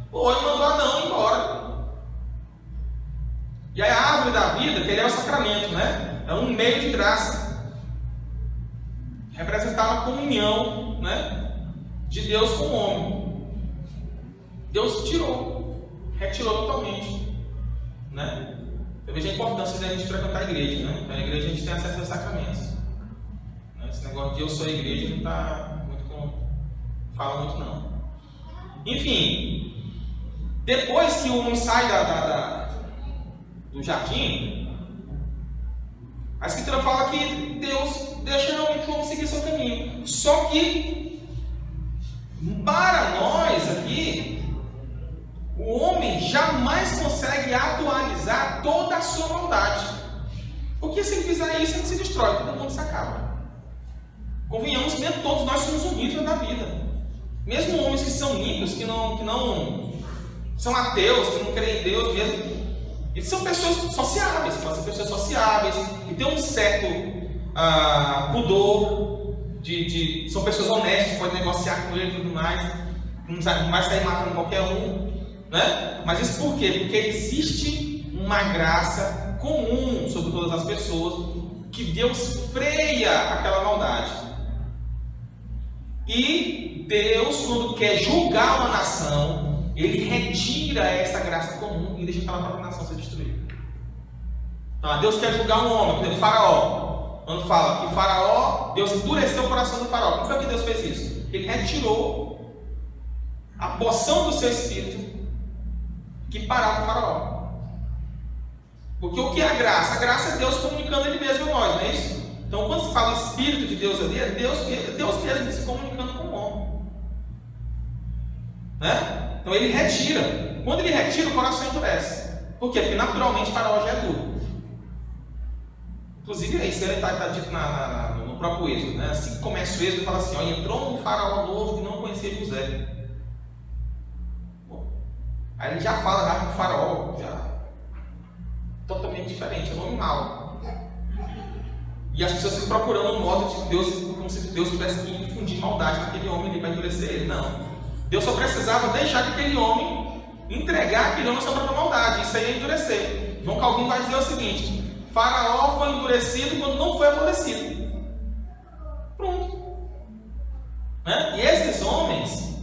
Foi, mandou Adão embora. E aí a árvore da vida, que ele é o sacramento, né? É um meio de graça. Representava a comunhão, né? De Deus com o homem. Deus retirou totalmente, né? Eu vejo a importância da gente frequentar a igreja, né? Na igreja a gente tem acesso aos sacramentos. Né? Esse negócio de eu sou a igreja não está fala muito não. Enfim, depois que o homem sai do jardim, a escritura fala que Deus deixa realmente o homem seguir seu caminho. Só que para nós aqui, o homem jamais consegue atualizar toda a sua maldade. Porque se ele fizer isso, ele se destrói, todo mundo se acaba. Convenhamos que nem todos nós somos unidos na vida. Mesmo homens que são ímpios, que não são ateus, que não creem em Deus mesmo, eles são pessoas sociáveis, podem ser pessoas sociáveis, que têm um certo pudor, são pessoas honestas, podem negociar com ele e tudo mais, não vai sair matando qualquer um. Né? Mas isso por quê? Porque existe uma graça comum sobre todas as pessoas, que Deus freia aquela maldade. E Deus, quando quer julgar uma nação, ele retira essa graça comum e deixa aquela própria nação ser destruída. Então, Deus quer julgar um homem, por exemplo, Faraó. Quando fala que Faraó, Deus endureceu o coração do Faraó. Como foi que Deus fez isso? Ele retirou a porção do seu espírito que parava o Faraó. Porque o que é a graça? A graça é Deus comunicando Ele mesmo a nós, não é isso? Então, quando se fala o Espírito de Deus ali, é Deus mesmo se comunicando com o homem. Né? Então, Ele retira. Quando Ele retira, o coração endurece. Por quê? Porque naturalmente o Faraó já é duro. Inclusive, isso está dito no próprio Êxodo. Né? Assim que começa o Êxodo, fala assim: ó, entrou um Faraó novo que não conhecia José. Aí ele já fala que o Faraó já totalmente diferente, é um homem mau. E as pessoas ficam procurando um modo de Deus, como se Deus tivesse que infundir maldade naquele homem ali para endurecer ele. Não. Deus só precisava deixar que aquele homem, entregar aquele homem só para a maldade. Isso aí é endurecer. João Calvino vai dizer o seguinte: Faraó foi endurecido quando não foi amolecido. Pronto. Né? E esses homens,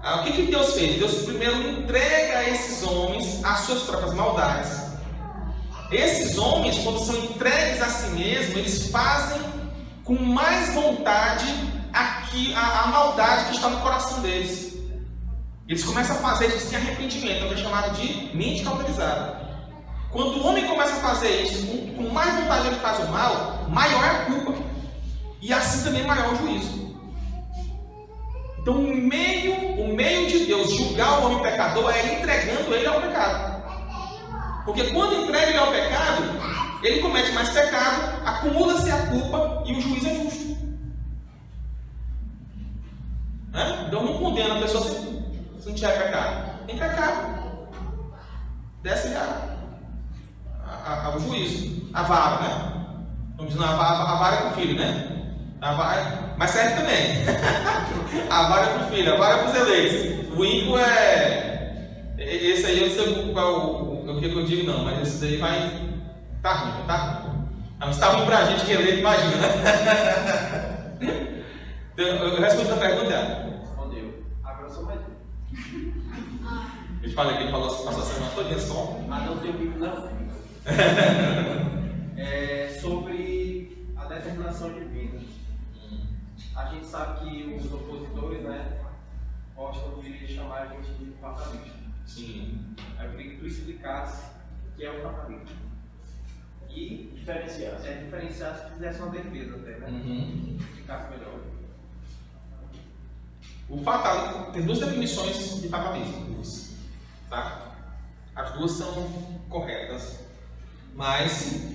o que Deus fez? Deus primeiro entrega a esses homens as suas próprias maldades. Esses homens, quando são entregues a si mesmos, eles fazem com mais vontade a maldade que está no coração deles. Eles começam a fazer isso sem arrependimento, é o que é chamado de mente cauterizada. Quando o homem começa a fazer isso, com mais vontade ele faz o mal, maior é a culpa. E assim também maior o juízo. Então o meio de Deus julgar o homem pecador é entregando ele ao pecado. Porque quando entrega ele ao pecado, ele comete mais pecado, acumula-se a culpa e o juízo é justo. Né? Deus não condena a pessoa se não tiver pecado. Tem pecado. Desce o juízo. A vara, né? Vamos dizer, a vara é para o filho, né? A vara, mas serve também. A vara é para o filho, a vara é para os eleitos. O ímpio é. Esse aí eu não sei o que eu digo, não, mas esse daí vai. Tá ruim, tá ruim. Mas tá ruim pra gente que é eleito, imagina, né? Eu respondi a pergunta. Respondeu. Agora só mais um. Eu te falei que ele passou a semana toda só. Mas não tem Bíblia, não. Sobre a determinação divina. A gente sabe que os opositores, né, gostam de chamar a gente de fatalista. Sim. Aí eu queria que tu explicasse o que é o fatalismo. E diferenciasse, fizesse uma defesa até, né? Explicasse melhor. O fatalismo tem duas definições de fatalismo, tá? As duas são corretas, mas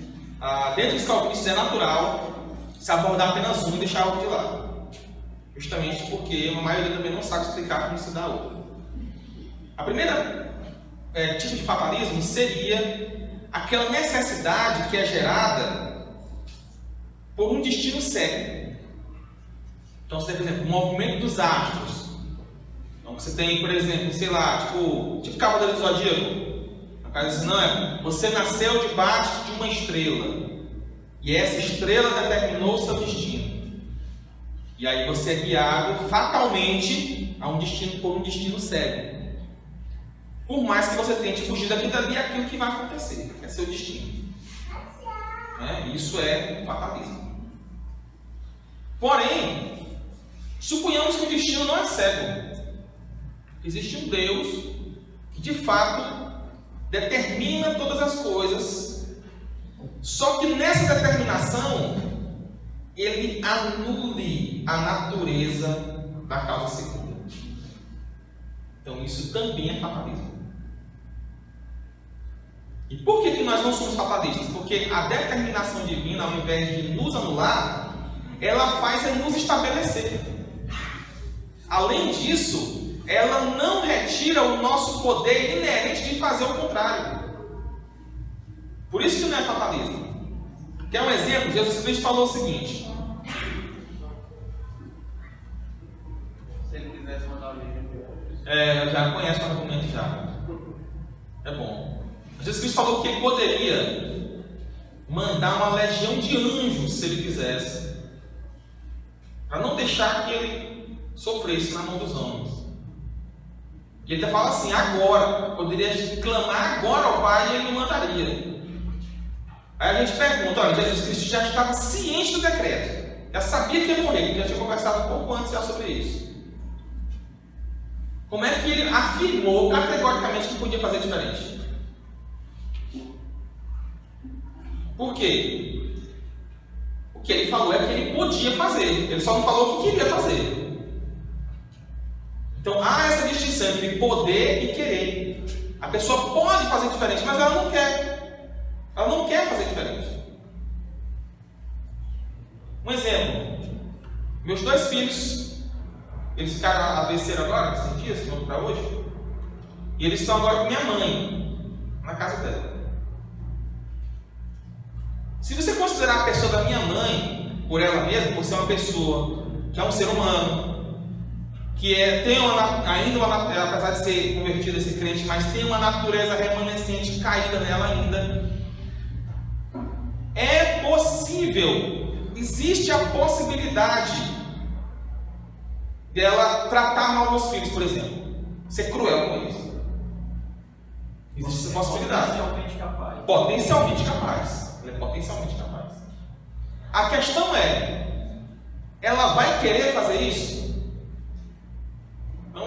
dentro dos calvinistas é natural se abordar apenas uma e deixar algo de lado, justamente porque a maioria também não sabe explicar como se dá a outra. A primeira tipo de fatalismo seria aquela necessidade que é gerada por um destino cego. Então você tem, por exemplo, o movimento dos astros. Então você tem, por exemplo, sei lá, tipo Cavaleiro do Zodíaco. A casa assim, não, você nasceu debaixo de uma estrela. E essa estrela determinou o seu destino. E aí você é guiado fatalmente a um destino por um destino cego. Por mais que você tente fugir daquilo dali, é aquilo que vai acontecer, é seu destino. Isso é fatalismo. Porém, suponhamos que o destino não é cego. Existe um Deus que de fato determina todas as coisas, só que nessa determinação ele anule a natureza da causa segunda. Então isso também é fatalismo. E por que nós não somos fatalistas? Porque a determinação divina, ao invés de nos anular, ela faz nos estabelecer. Além disso, ela não retira o nosso poder inerente de fazer o contrário. Por isso que não é fatalismo. Quer um exemplo? Jesus Cristo falou o seguinte. Se ele quisesse mandar o livro. Eu já conheço o argumento já. É bom. Jesus Cristo falou que ele poderia mandar uma legião de anjos se ele quisesse, para não deixar que ele sofresse na mão dos homens. E ele fala assim, agora, poderia clamar agora ao Pai e ele não mandaria. Aí a gente pergunta, olha, Jesus Cristo já estava ciente do decreto, já sabia que ia morrer, ele já tinha conversado um pouco antes já sobre isso. Como é que ele afirmou categoricamente que podia fazer diferente? Por quê? O que ele falou é que ele podia fazer, ele só não falou o que queria fazer. Então há essa distinção entre poder e querer. A pessoa pode fazer diferente, mas ela não quer. Ela não quer fazer diferente. Um exemplo: meus dois filhos, eles ficaram adoeceram agora, 5 dias, vão para hoje, e eles estão agora com minha mãe, na casa dela. Se você considerar a pessoa da minha mãe, por ela mesma, por ser uma pessoa que é um ser humano, que tem apesar de ser convertido a ser crente, mas tem uma natureza remanescente caída nela ainda, é possível, existe a possibilidade dela tratar mal meus filhos, por exemplo, ser cruel com eles. Existe essa possibilidade. Potencialmente capaz. Potencialmente capaz. Ela é potencialmente capaz. A questão é, ela vai querer fazer isso? Não,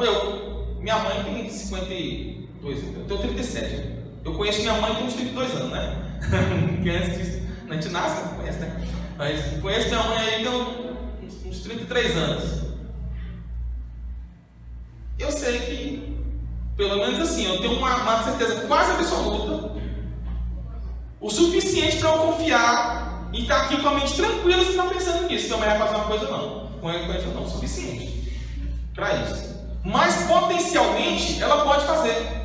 minha mãe tem 52, eu tenho 37. Eu conheço minha mãe tem uns 32 anos, né? Que antes a gente nasce, não conhece, né? Mas conheço minha mãe aí tem uns 33 anos. Eu sei que, pelo menos assim, eu tenho uma certeza quase absoluta, o suficiente para eu confiar e estar aqui com a mente tranquila sem estar pensando nisso, se eu vai fazer uma coisa ou não. Com ela não, o suficiente. para isso. Mas potencialmente ela pode fazer.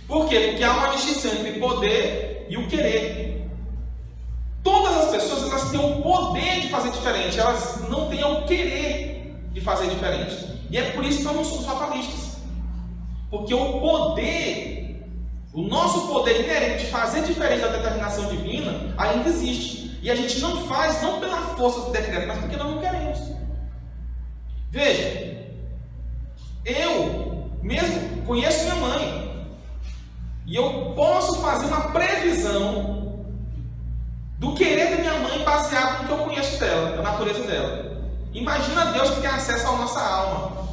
Por quê? Porque há uma distinção entre poder e o querer. Todas as pessoas elas têm o poder de fazer diferente, elas não têm o querer de fazer diferente. E é por isso que nós não somos fatalistas. Porque o poder, o nosso poder inerente de fazer diferente da determinação divina ainda existe. E a gente não faz, não pela força do decreto, mas porque nós não queremos. Veja, eu mesmo conheço minha mãe. E eu posso fazer uma previsão do querer da minha mãe baseado no que eu conheço dela, da natureza dela. Imagina Deus que tem acesso à nossa alma.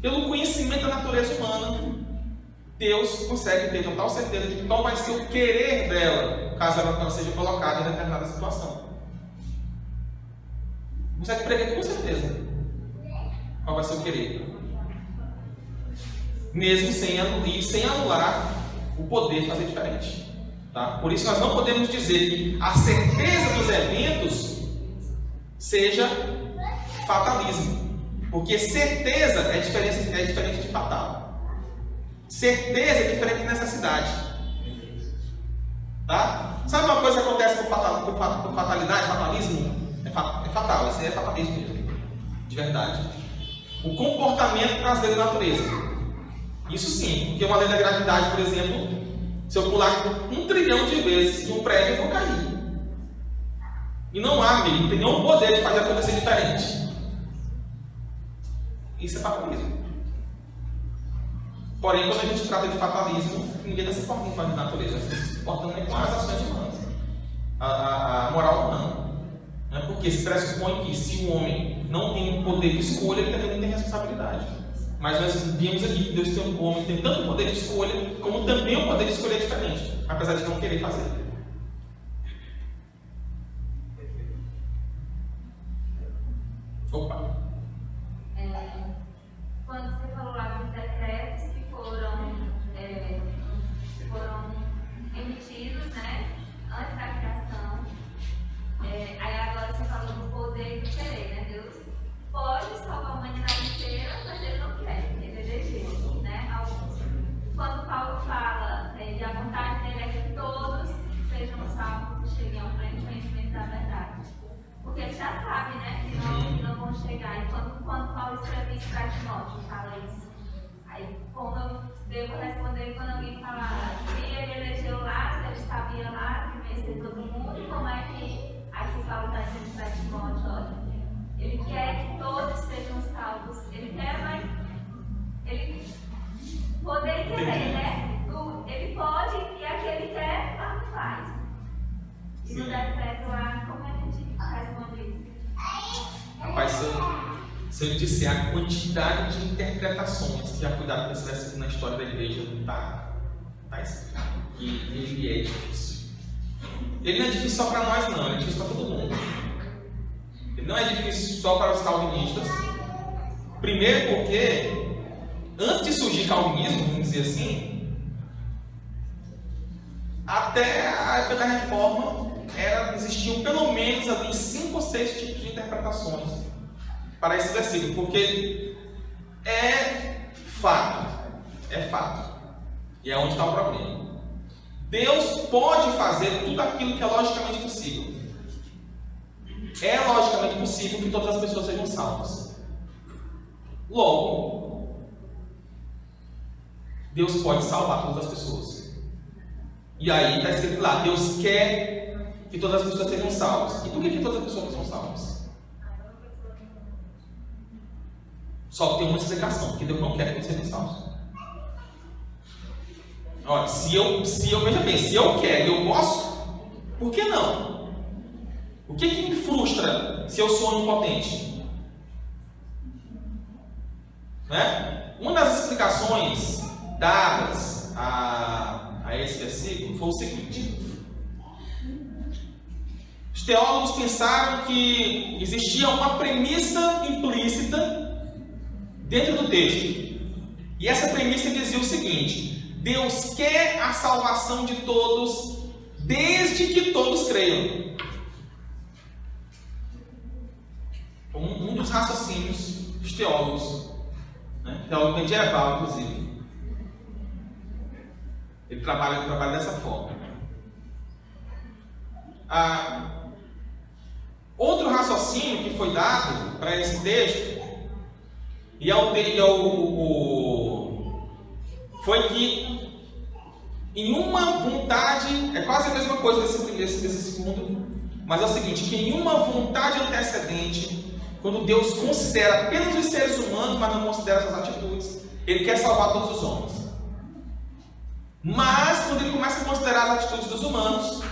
Pelo conhecimento da natureza humana, Deus consegue ter total certeza de qual vai ser o querer dela, caso ela seja colocada em determinada situação. Consegue prever com certeza qual vai ser o querer. Mesmo sem anular o poder de fazer diferente. Tá? Por isso nós não podemos dizer que a certeza dos eventos seja fatalismo. Porque certeza é diferente de fatal. Certeza é diferente de necessidade. Tá? Sabe uma coisa que acontece por fatalidade, fatalismo? É fatal, isso aí é fatalismo mesmo. De verdade. O comportamento das leis da natureza. Isso sim, porque uma lei da gravidade, por exemplo, se eu pular 1 trilhão de vezes de um prédio, eu vou cair. E não há nenhum poder de fazer acontecer diferente. Isso é fatalismo. Porém, quando a gente trata de fatalismo, ninguém está se importando com a natureza, está se importando nem com as ações humanas. A moral não. Porque se pressupõe que se o homem não tem um poder de escolha, ele também não tem responsabilidade. Mas nós vimos aqui que Deus tem um homem, tem tanto poder de escolha, como também um poder de escolha diferente, apesar de não querer fazer. Opa! Quando você falou lá dos decretos que foram emitidos, né, antes da criação, aí agora você falou do poder e do querer, né? Deus pode salvar a humanidade inteira, mas ele não quer, ele elegeu, né? Alguns. Quando Paulo fala de a vontade dele é que todos sejam salvos e cheguem ao pleno conhecimento da verdade. Porque ele já sabe, né, que não vão chegar. E quando Paulo escreve isso para Timóteo, fala isso. Aí, como eu devo responder quando alguém falar se ele elegeu lá, se ele sabia lá que vencer todo mundo, como é que aqui Paulo está dizendo para Timóteo, olha, ele quer que todos sejam salvos. Ele quer, mas ele poder querer, né? Ele pode e aquele quer, não faz. E no decreto lá, como a gente responde isso? Rapaz, se eu disser a quantidade de interpretações que já foi dada nesse versículo na história da igreja, tá escrito que ele é difícil. Ele não é difícil só para nós, não, ele é difícil para todo mundo. Ele não é difícil só para os calvinistas. Primeiro porque, antes de surgir calvinismo, vamos dizer assim, até a época da reforma, existiam pelo menos ali 5 ou 6 tipos de interpretações para esse versículo, porque é fato, e é onde está o problema. Deus pode fazer tudo aquilo que é logicamente possível. É logicamente possível que todas as pessoas sejam salvas. Logo, Deus pode salvar todas as pessoas. E aí está escrito lá, Deus quer que todas as pessoas sejam salvas. E por que todas as pessoas não são salvas? Só tem uma explicação, porque Deus não quer que sejam salvos. Olha, se eu veja bem, se eu quero e eu posso, por que não? O que me frustra se eu sou onipotente? Né? Uma das explicações dadas a esse versículo foi o seguinte: os teólogos pensaram que existia uma premissa implícita dentro do texto. E essa premissa dizia o seguinte: Deus quer a salvação de todos, desde que todos creiam. Um dos raciocínios dos teólogos, né? Teólogo medieval, inclusive. Ele trabalha dessa forma. Outro raciocínio que foi dado para esse texto foi que em uma vontade, é quase a mesma coisa desse segundo, mas é o seguinte, que em uma vontade antecedente, quando Deus considera apenas os seres humanos, mas não considera suas atitudes, Ele quer salvar todos os homens. Mas, quando Ele começa a considerar as atitudes dos humanos,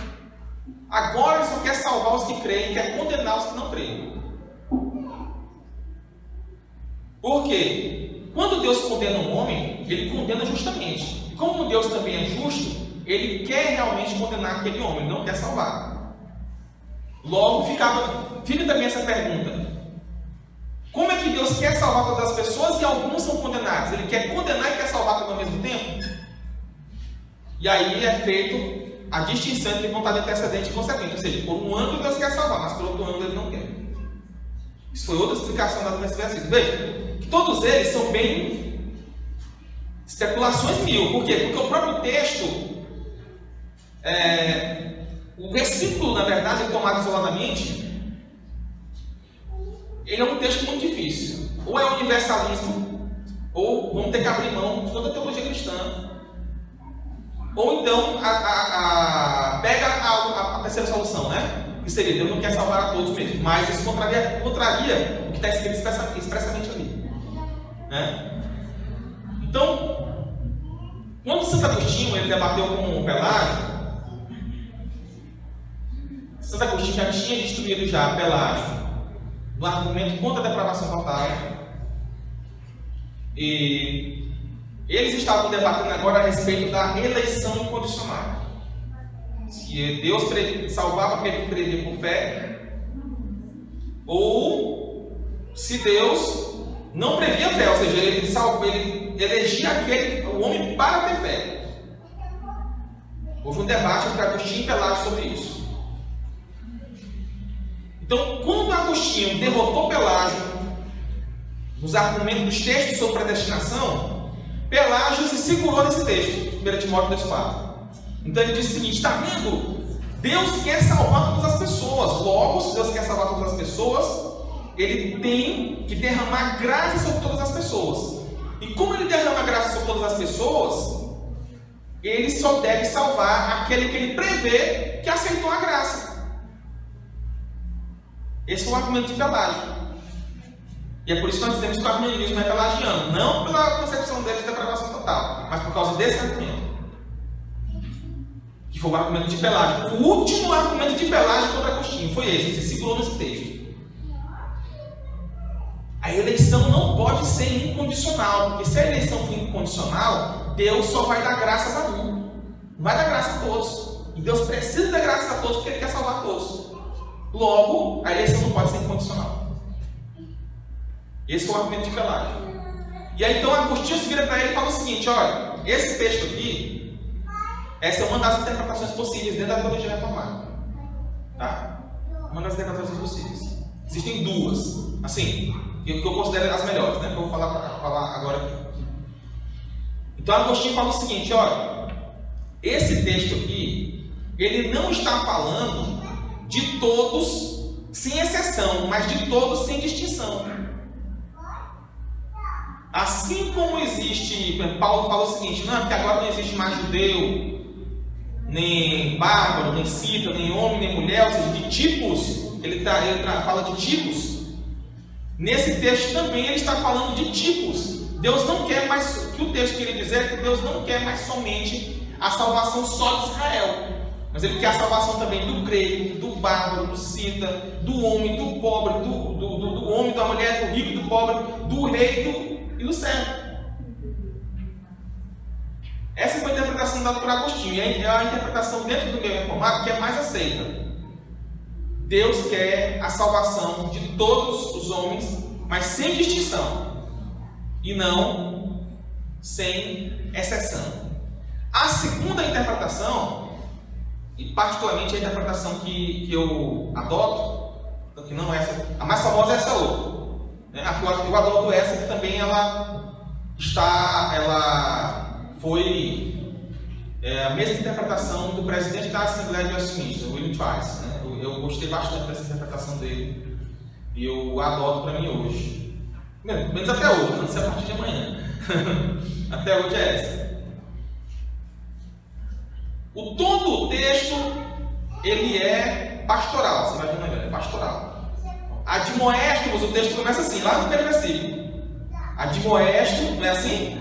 agora Ele só quer salvar os que creem, quer condenar os que não creem. Por quê? Quando Deus condena um homem, Ele condena justamente. E como Deus também é justo, Ele quer realmente condenar aquele homem, Ele não quer salvar. Logo, fica também essa pergunta. Como é que Deus quer salvar todas as pessoas e alguns são condenados? Ele quer condenar e quer salvar tudo ao mesmo tempo? E aí é feito a distinção entre vontade antecedente e consequente. Ou seja, por um ângulo Deus quer salvar, mas por outro ângulo Ele não quer. Isso foi outra explicação dada nesse versículo. Veja, que todos eles são bem especulações mil. Por quê? Porque o próprio texto, o versículo, na verdade, tomado isoladamente, ele é um texto muito difícil. Ou é universalismo, ou vamos ter que abrir mão de toda a teologia cristã. Ou então pega a terceira solução, né? Que seria, Deus não quer salvar a todos mesmo. Mas isso contraria o que está escrito expressamente ali, né? Então, quando Santo Agostinho ele debateu com o Pelágio, Santo Agostinho já tinha destruído já Pelágio no argumento contra a depravação total. E eles estavam debatendo agora a respeito da eleição incondicional. Se Deus salvava aquele que previa por fé, ou se Deus não previa fé, ou seja, ele elegia o homem para ter fé. Houve um debate entre Agostinho e Pelágio sobre isso. Então, quando Agostinho derrotou Pelágio nos argumentos dos textos sobre predestinação, Pelágio se segurou nesse texto, 1 Timóteo 2,4. Então ele disse o seguinte: está vendo? Deus quer salvar todas as pessoas. Logo, se Deus quer salvar todas as pessoas, Ele tem que derramar graça sobre todas as pessoas. E como Ele derrama graça sobre todas as pessoas, Ele só deve salvar aquele que Ele prevê que aceitou a graça. Esse foi o argumento de Pelágio. E é por isso que nós dizemos que o arminianismo é pelagiano. Não pela concepção deles de depravação total, mas por causa desse argumento, que foi o argumento de Pelágio. O último argumento de Pelágio contra Agostinho foi esse. Ele se segurou nesse texto. A eleição não pode ser incondicional, porque se a eleição for incondicional, Deus só vai dar graças a um, não vai dar graça a todos. E Deus precisa dar graças a todos porque Ele quer salvar todos. Logo, a eleição não pode ser incondicional. Esse foi o argumento de Pelágio. E aí então Agostinho se vira para ele e fala o seguinte: olha, esse texto aqui, essa é uma das interpretações possíveis dentro da teologia reformada, tá? Uma das interpretações possíveis. Existem duas, assim, que eu considero as melhores, né? Que eu vou falar agora aqui. Então Agostinho fala o seguinte: olha, esse texto aqui, ele não está falando de todos sem exceção, mas de todos sem distinção. Assim como existe, Paulo fala o seguinte: não, porque agora não existe mais judeu, nem bárbaro, nem cita, nem homem, nem mulher, ou seja, de tipos. Ele fala de tipos. Nesse texto também ele está falando de tipos. Deus não quer mais, o que o texto queria dizer é que Deus não quer mais somente a salvação só de Israel, mas Ele quer a salvação também do grego, do bárbaro, do cita, do homem, do pobre, do homem, da mulher, do rico e do pobre, do rei e do servo. Essa foi a interpretação dada por Agostinho, e é a interpretação dentro do meio reformado que é mais aceita. Deus quer a salvação de todos os homens, mas sem distinção, e não sem exceção. A segunda interpretação, e particularmente a interpretação que eu adoto, que não é essa, a mais famosa é essa outra, Eu adoto essa que também ela foi a mesma interpretação do presidente da Assembleia de Westminster, William Trice, né? Eu gostei bastante dessa interpretação dele e eu adoto para mim hoje. Menos até hoje, não sei a partir de amanhã. Até hoje é essa. O tom do texto, ele é pastoral, você vai ver, é pastoral. Admoeste-vos, o texto começa assim, lá no primeiro versículo. Admoesto, não é assim?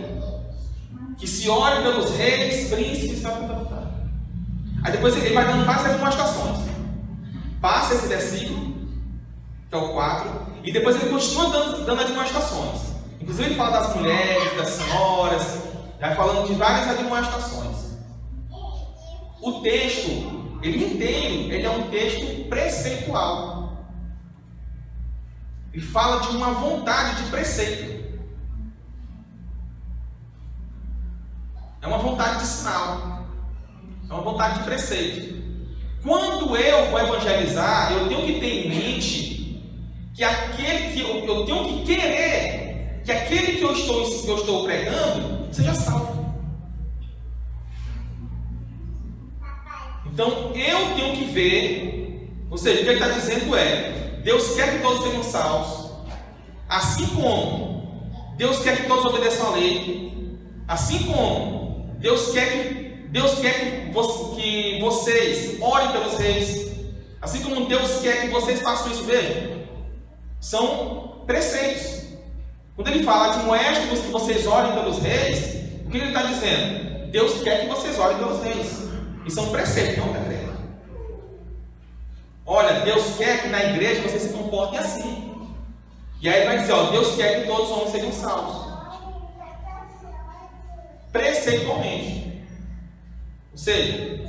Que se ore pelos reis, príncipes, Aí depois ele vai dando várias admoestações. Passa esse versículo, que é o 4, e depois ele continua dando admoestações. Inclusive ele fala das mulheres, das senhoras, vai falando de várias admoestações. O texto, ele inteiro, ele é um texto preceitual. Ele fala de uma vontade de preceito. É uma vontade de sinal. É uma vontade de preceito. Quando eu vou evangelizar, eu tenho que ter em mente que aquele que eu tenho que querer que aquele que eu estou pregando seja salvo. Então eu tenho que ver, ou seja, o que ele está dizendo é: Deus quer que todos sejam salvos, assim como Deus quer que todos obedeçam a lei, assim como Deus quer que vocês orem pelos reis, assim como Deus quer que vocês façam isso. Vejam, são preceitos. Quando ele fala admoeste-vos que vocês orem pelos reis, o que ele está dizendo? Deus quer que vocês orem pelos reis. E são preceitos, não decreto. Olha, Deus quer que na igreja vocês se comportem assim. E aí ele vai dizer, Deus quer que todos os homens sejam salvos. Preceitualmente. Ou seja,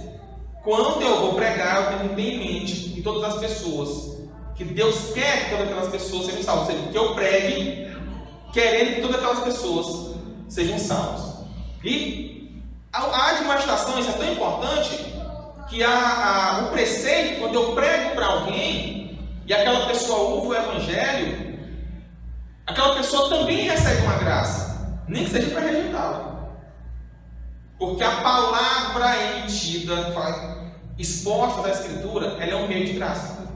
quando eu vou pregar, eu tenho que ter em mente que todas as pessoas, que Deus quer que todas aquelas pessoas sejam salvas. Ou seja, que eu pregue querendo que todas aquelas pessoas sejam salvas. E a admoestação, isso é tão importante, que o preceito, quando eu prego para alguém, e aquela pessoa ouve o evangelho, aquela pessoa também recebe uma graça, nem que seja para rejeitá-la. Porque a palavra emitida, exposta da Escritura, ela é um meio de graça.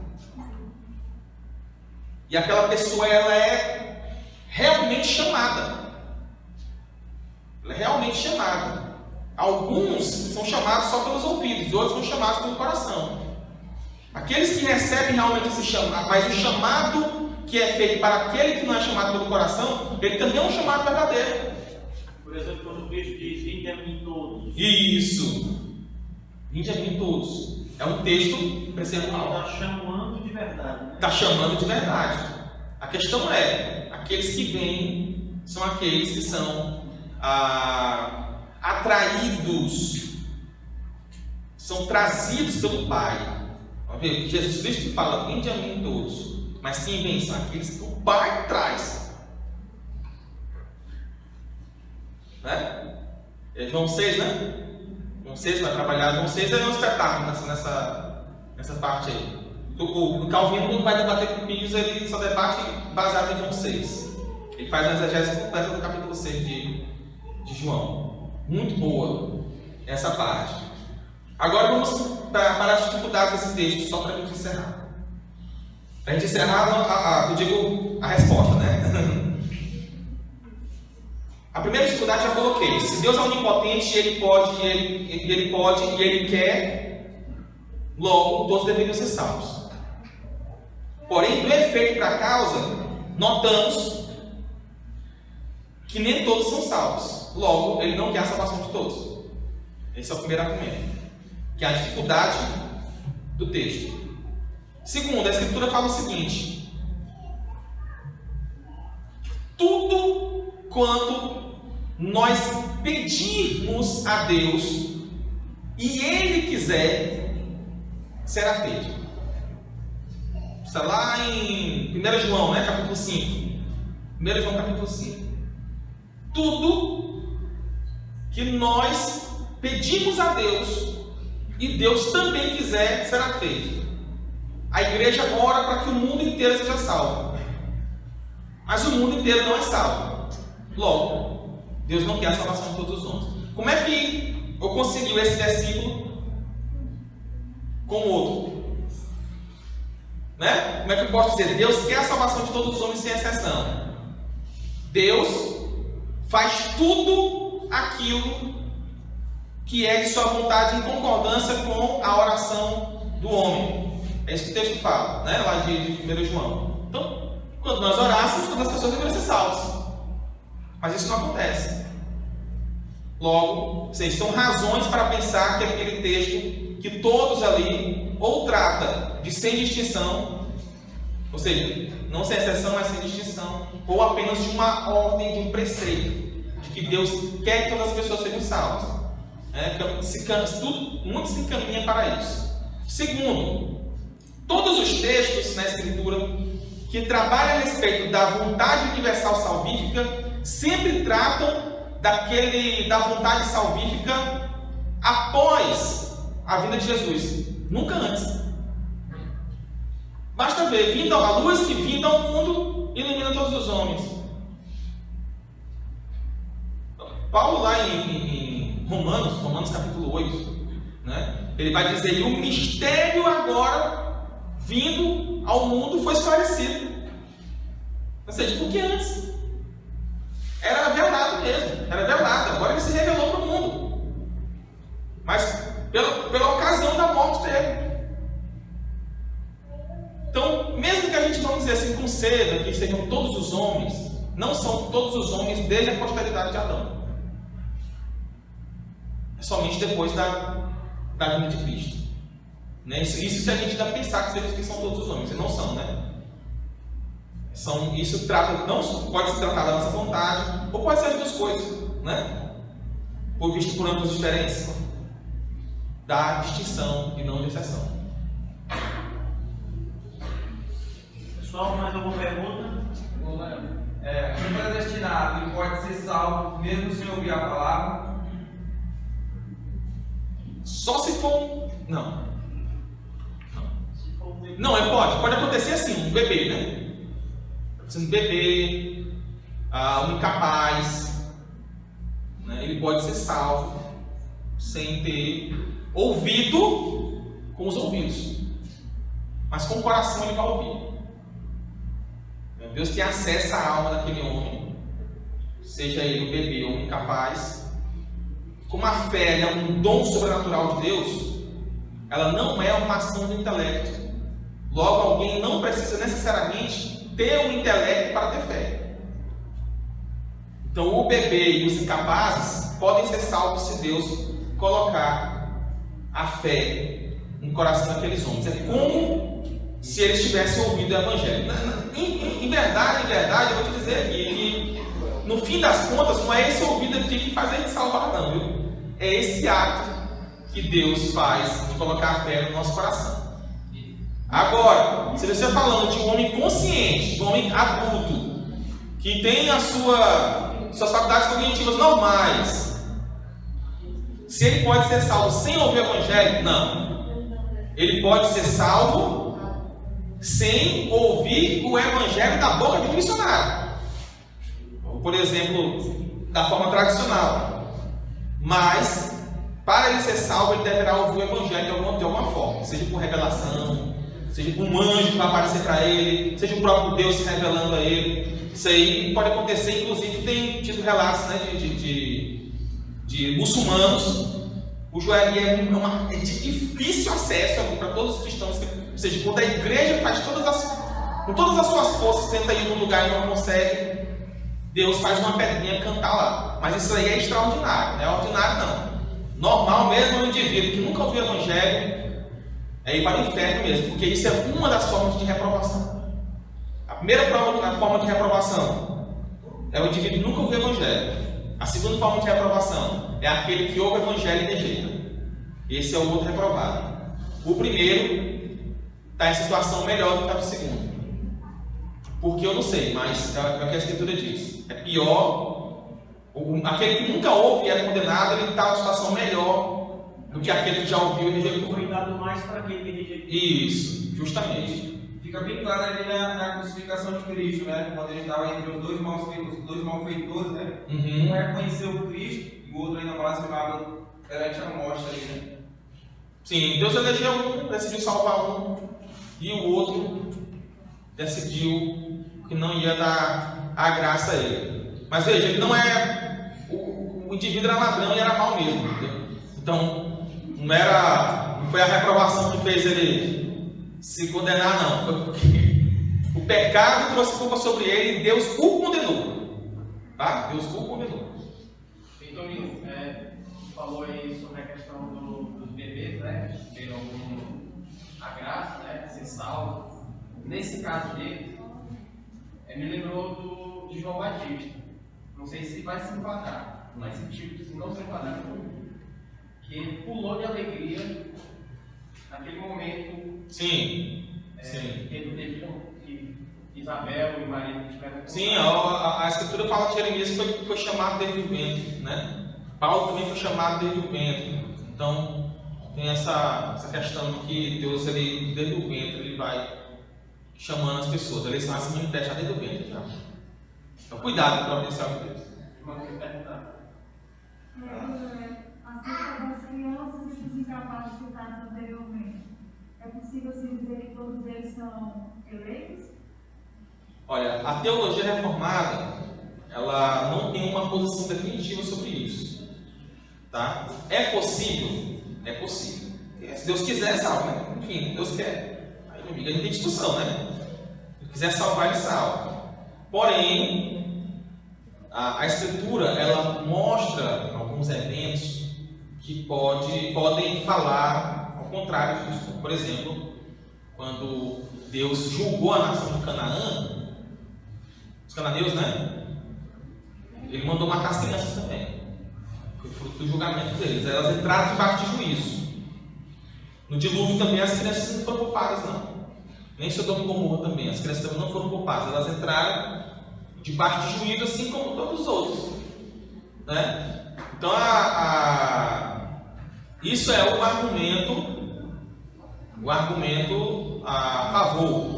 E aquela pessoa, ela é realmente chamada. Ela é realmente chamada. Alguns são chamados só pelos ouvidos, outros são chamados pelo coração. Aqueles que recebem realmente esse chamado, mas o chamado que é feito para aquele que não é chamado pelo coração, ele também é um chamado verdadeiro. Por exemplo, quando o texto diz: vinde a mim todos. Isso. Vinde a mim todos. É um texto preceitual. Está chamando de verdade. Né? Está chamando de verdade. A questão é: aqueles que vêm são aqueles que são atraídos, são trazidos pelo Pai. Vamos ver que Jesus Cristo fala: vinde a mim todos. Mas quem vem são aqueles que o Pai traz. Né? É João 6, né? João 6 vai trabalhar. João 6 é um espetáculo nessa parte aí. O Calvino não vai debater com Pires, ele só debate baseado em João 6. Ele faz uma exegese completa do capítulo 6 de João. Muito boa essa parte. Agora vamos para as dificuldades desse texto, só para a gente encerrar. Para a gente encerrar, eu digo a resposta, né? A primeira dificuldade já coloquei. Se Deus é onipotente, Ele pode e Ele quer, logo todos deveriam ser salvos. Porém, do efeito para a causa, notamos que nem todos são salvos. Logo, Ele não quer a salvação de todos. Esse é o primeiro argumento, que é a dificuldade do texto. Segundo, a Escritura fala o seguinte: tudo quanto nós pedirmos a Deus e Ele quiser, será feito. Está lá em 1 João, né, capítulo 5. 1 João capítulo 5. Tudo que nós pedimos a Deus e Deus também quiser, será feito. A igreja ora para que o mundo inteiro seja salvo. mas o mundo inteiro não é salvo. Logo, Deus não quer a salvação de todos os homens. Como é que eu consegui esse versículo com o outro? Né? Como é que eu posso dizer? Deus quer a salvação de todos os homens sem exceção. Deus faz tudo aquilo que é de sua vontade em concordância com a oração do homem. É isso que o texto fala, né? Lá de 1 João. Então, quando nós orássemos, todas as pessoas deveriam ser salvas. Mas isso não acontece. Logo, são razões para pensar que aquele texto, que todos ali, ou trata de sem distinção, ou seja, não sem exceção, mas sem distinção, ou apenas de uma ordem, de um preceito, de que Deus quer que todas as pessoas sejam salvas. Muito se encaminha para isso. Segundo, todos os textos na Escritura que trabalham a respeito da vontade universal salvífica sempre tratam da vontade salvífica após a vinda de Jesus, nunca antes. Basta ver, a luz que vinda ao mundo ilumina todos os homens. Paulo lá em Romanos capítulo 8, né? Ele vai dizer que o mistério agora vindo ao mundo foi esclarecido. Ou seja, porque antes era velado mesmo, era velado, agora ele se revelou para o mundo, mas pela ocasião da morte dele. Então, mesmo que a gente, vamos dizer assim, conceda que sejam todos os homens, não são todos os homens desde a posteridade de Adão. É somente depois da vinda de Cristo. Né? Isso se a gente ainda pensar que são todos os homens, e não são, né? Isso não pode se tratar da nossa vontade, ou pode ser as duas coisas, né? Visto por ambos diferentes, da distinção e não de exceção. Pessoal, mais alguma pergunta? Quem é predestinado, ele pode ser salvo mesmo sem ouvir a palavra? Só se for. Não, pode acontecer assim, um bebê, né? Um bebê, um incapaz, né? Ele pode ser salvo sem ter ouvido com os ouvidos, mas com o coração ele vai ouvir. Deus tem acesso à alma daquele homem, seja ele um bebê ou um incapaz. Como a fé é um dom sobrenatural de Deus, ela não é uma ação do intelecto. Logo, alguém não precisa necessariamente ter um intelecto para ter fé. Então, o bebê e os incapazes podem ser salvos se Deus colocar a fé no coração daqueles homens. É como se eles tivessem ouvido o Evangelho. Em verdade, eu vou te dizer aqui que, no fim das contas, não é esse ouvido aqui que faz a gente salvar, não, viu? É esse ato que Deus faz de colocar a fé no nosso coração. Agora, se você está falando de um homem consciente, de um homem adulto, que tem suas faculdades cognitivas normais, se ele pode ser salvo sem ouvir o Evangelho? Não. Ele pode ser salvo sem ouvir o Evangelho da boca de um missionário, por exemplo, da forma tradicional. Mas, para ele ser salvo, ele deverá ouvir o Evangelho de alguma forma, seja por revelação, seja por um anjo que vai aparecer para ele, seja o próprio Deus se revelando a ele. Isso aí pode acontecer, inclusive tem tido relatos, né, de muçulmanos, cujo é de difícil acesso para todos os cristãos. Ou seja, quando a igreja faz com todas as suas forças, tenta ir num lugar e não consegue, Deus faz uma pedrinha cantar lá. Mas isso aí é extraordinário, não é ordinário não. Normal mesmo é um indivíduo que nunca ouviu o Evangelho é ir para o inferno mesmo, porque isso é uma das formas de reprovação. A primeira forma de reprovação é o indivíduo que nunca ouviu o Evangelho. A segunda forma de reprovação é aquele que ouve o Evangelho e rejeita. Esse é o outro reprovado. O primeiro está em situação melhor do que a do segundo. Porque eu não sei, mas é o que a Escritura diz. É pior, aquele que nunca ouve e é condenado, ele está em situação melhor do que aquele que já ouviu e rejeitou. Foi dado mais para quem rejeitou. Isso, justamente. Fica bem claro ali na crucificação de Cristo, né? Quando ele estava entre os dois malfeitores, né? Um reconheceu o Cristo e o outro ainda blasfemava perante a morte ali, né? Sim, Deus elegeu um, decidiu salvar um, e o outro decidiu que não ia dar a graça a ele. Mas veja, ele não é. O indivíduo era ladrão e era mal mesmo. Entendeu? Então, não foi a reprovação que fez ele se condenar, não. Foi porque o pecado trouxe culpa sobre ele e Deus o condenou. Tá? Deus o condenou. Vitorino, falou aí sobre a questão dos bebês, né? Que terão a graça, né? De ser salvo. Nesse caso dele, me lembrou de João Batista. Não sei se vai se enquadrar, mas se não se enquadrar, que ele pulou de alegria naquele momento. Sim. Que ele teve que Isabel e Maria tiveram. Sim, a Escritura fala que Jeremias foi chamado desde o ventre, né? Paulo também foi chamado desde o ventre. Então, tem essa questão de que Deus, ele, desde o ventre, ele vai chamando as pessoas. A eleição se manifesta desde o ventre. Tá? Então, cuidado com o providencial de Deus. Acerca das crianças e dos incapazes citados anteriormente, é possível se dizer que todos eles são eleitos? Olha, a teologia reformada, ela não tem uma posição definitiva sobre isso. Tá? É possível? É possível. Se Deus quiser, salva. Né? Enfim, Deus quer. Aí, meu amigo, a gente tem discussão, né? Se Ele quiser salvar, Ele salva. Porém, a Escritura, ela mostra alguns eventos que podem falar ao contrário disso. Por exemplo, quando Deus julgou a nação de Canaã, os cananeus, né? Ele mandou matar as crianças também. Foi fruto do julgamento deles. Elas entraram debaixo de juízo. No dilúvio também as crianças não foram poupadas, não. Nem Sodoma e Gomorra também. As crianças também não foram poupadas. Elas entraram debaixo de juízo, assim como todos os outros. Né? Então, isso é o argumento a favor.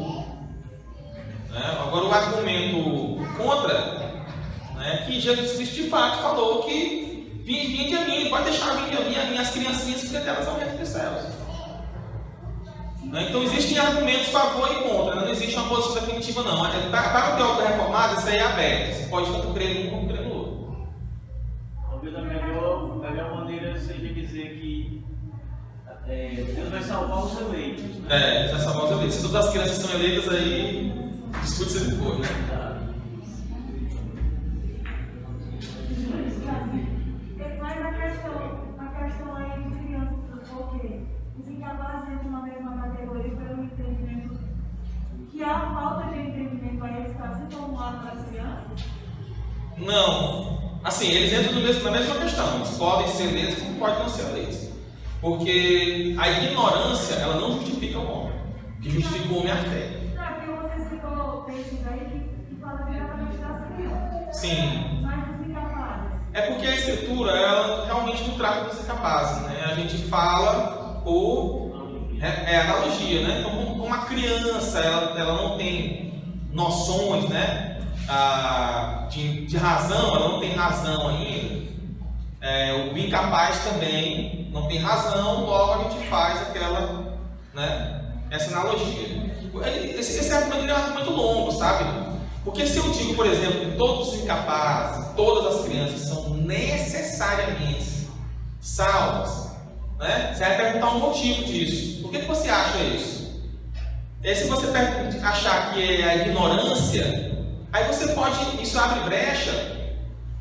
Né? Agora, o argumento contra, né, que Jesus Cristo de fato falou que vinde a mim, pode deixar vir a mim as minhas criancinhas, porque delas são reino dos céus. Né? Então, existem argumentos a favor e contra, né? Não existe uma posição definitiva, não. Para o teólogo reformado, isso aí é aberto. Você pode tanto crer num como crer no outro. Talvez a melhor maneira seja dizer que Deus vai salvar os eleitos. Né? Deus vai salvar os eleitos. Se todas as crianças são eleitas, aí discute se for, né? Mas a questão aí de crianças, porque os incapazes entram na mesma categoria pelo entendimento que a falta de entendimento aí está se tomando das crianças? Não. Assim, eles entram na mesma questão. Eles podem ser eleitos como podem não ser eleitos. Porque a ignorância, ela não justifica o homem. O que justifica o homem é a fé. Não, porque você citou textos aí que fala diretamente das crianças. Sim. Mas dos incapazes. É porque a Escritura, ela realmente não trata dos incapazes, né? A gente fala por analogia, né? Então, como uma criança, ela não tem noções, né? De razão, ela não tem razão ainda. O incapaz também não tem razão, logo a gente faz aquela, né? Essa analogia. Esse argumento é um argumento longo, sabe? Porque se eu digo, por exemplo, que todos os incapazes, todas as crianças são necessariamente salvas, né? Você vai perguntar o motivo disso. Por que você acha isso? E aí, se você achar que é a ignorância, aí você pode, isso abre brecha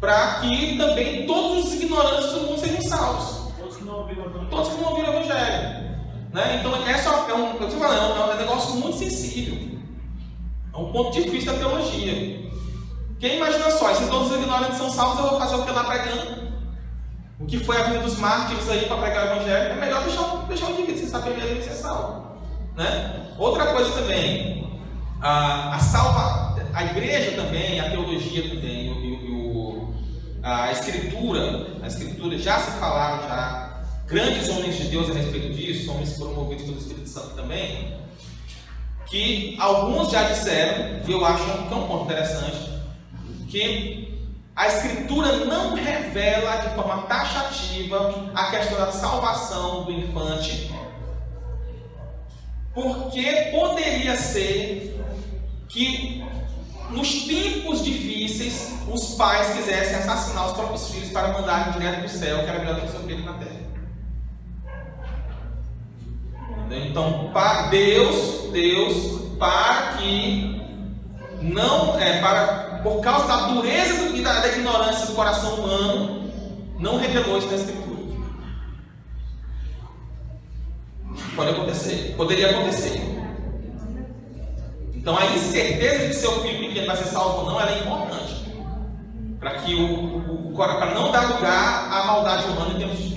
para que também todos os ignorantes do mundo sejam salvos. Todos que não ouviram o Evangelho. Né? Então, é um negócio muito sensível. É um ponto difícil da teologia. Quem imagina só, se todos os ignorantes são salvos, eu vou fazer o que lá pregando? O que foi a vida dos mártires aí para pregar o Evangelho? É melhor deixar o indivíduo sem saber mesmo que ser salvo. Né? Outra coisa também, a igreja também, a teologia também, a escritura já se falaram grandes homens de Deus a respeito disso, homens que foram movidos pelo Espírito Santo também, que alguns já disseram, e eu acho que é um ponto interessante, que a Escritura não revela de forma taxativa a questão da salvação do infante, porque poderia ser que nos tempos difíceis os pais quisessem assassinar os próprios filhos para mandarem direto do céu, que era melhor do que seu filho na terra. Então, para Deus, para que não, por causa da dureza e da ignorância do coração humano, não revelou isso na Escritura. Pode acontecer, poderia acontecer. Então, a incerteza de que seu filho pequeno vai ser salvo ou não, ela é importante para que para não dar lugar à maldade humana em termos de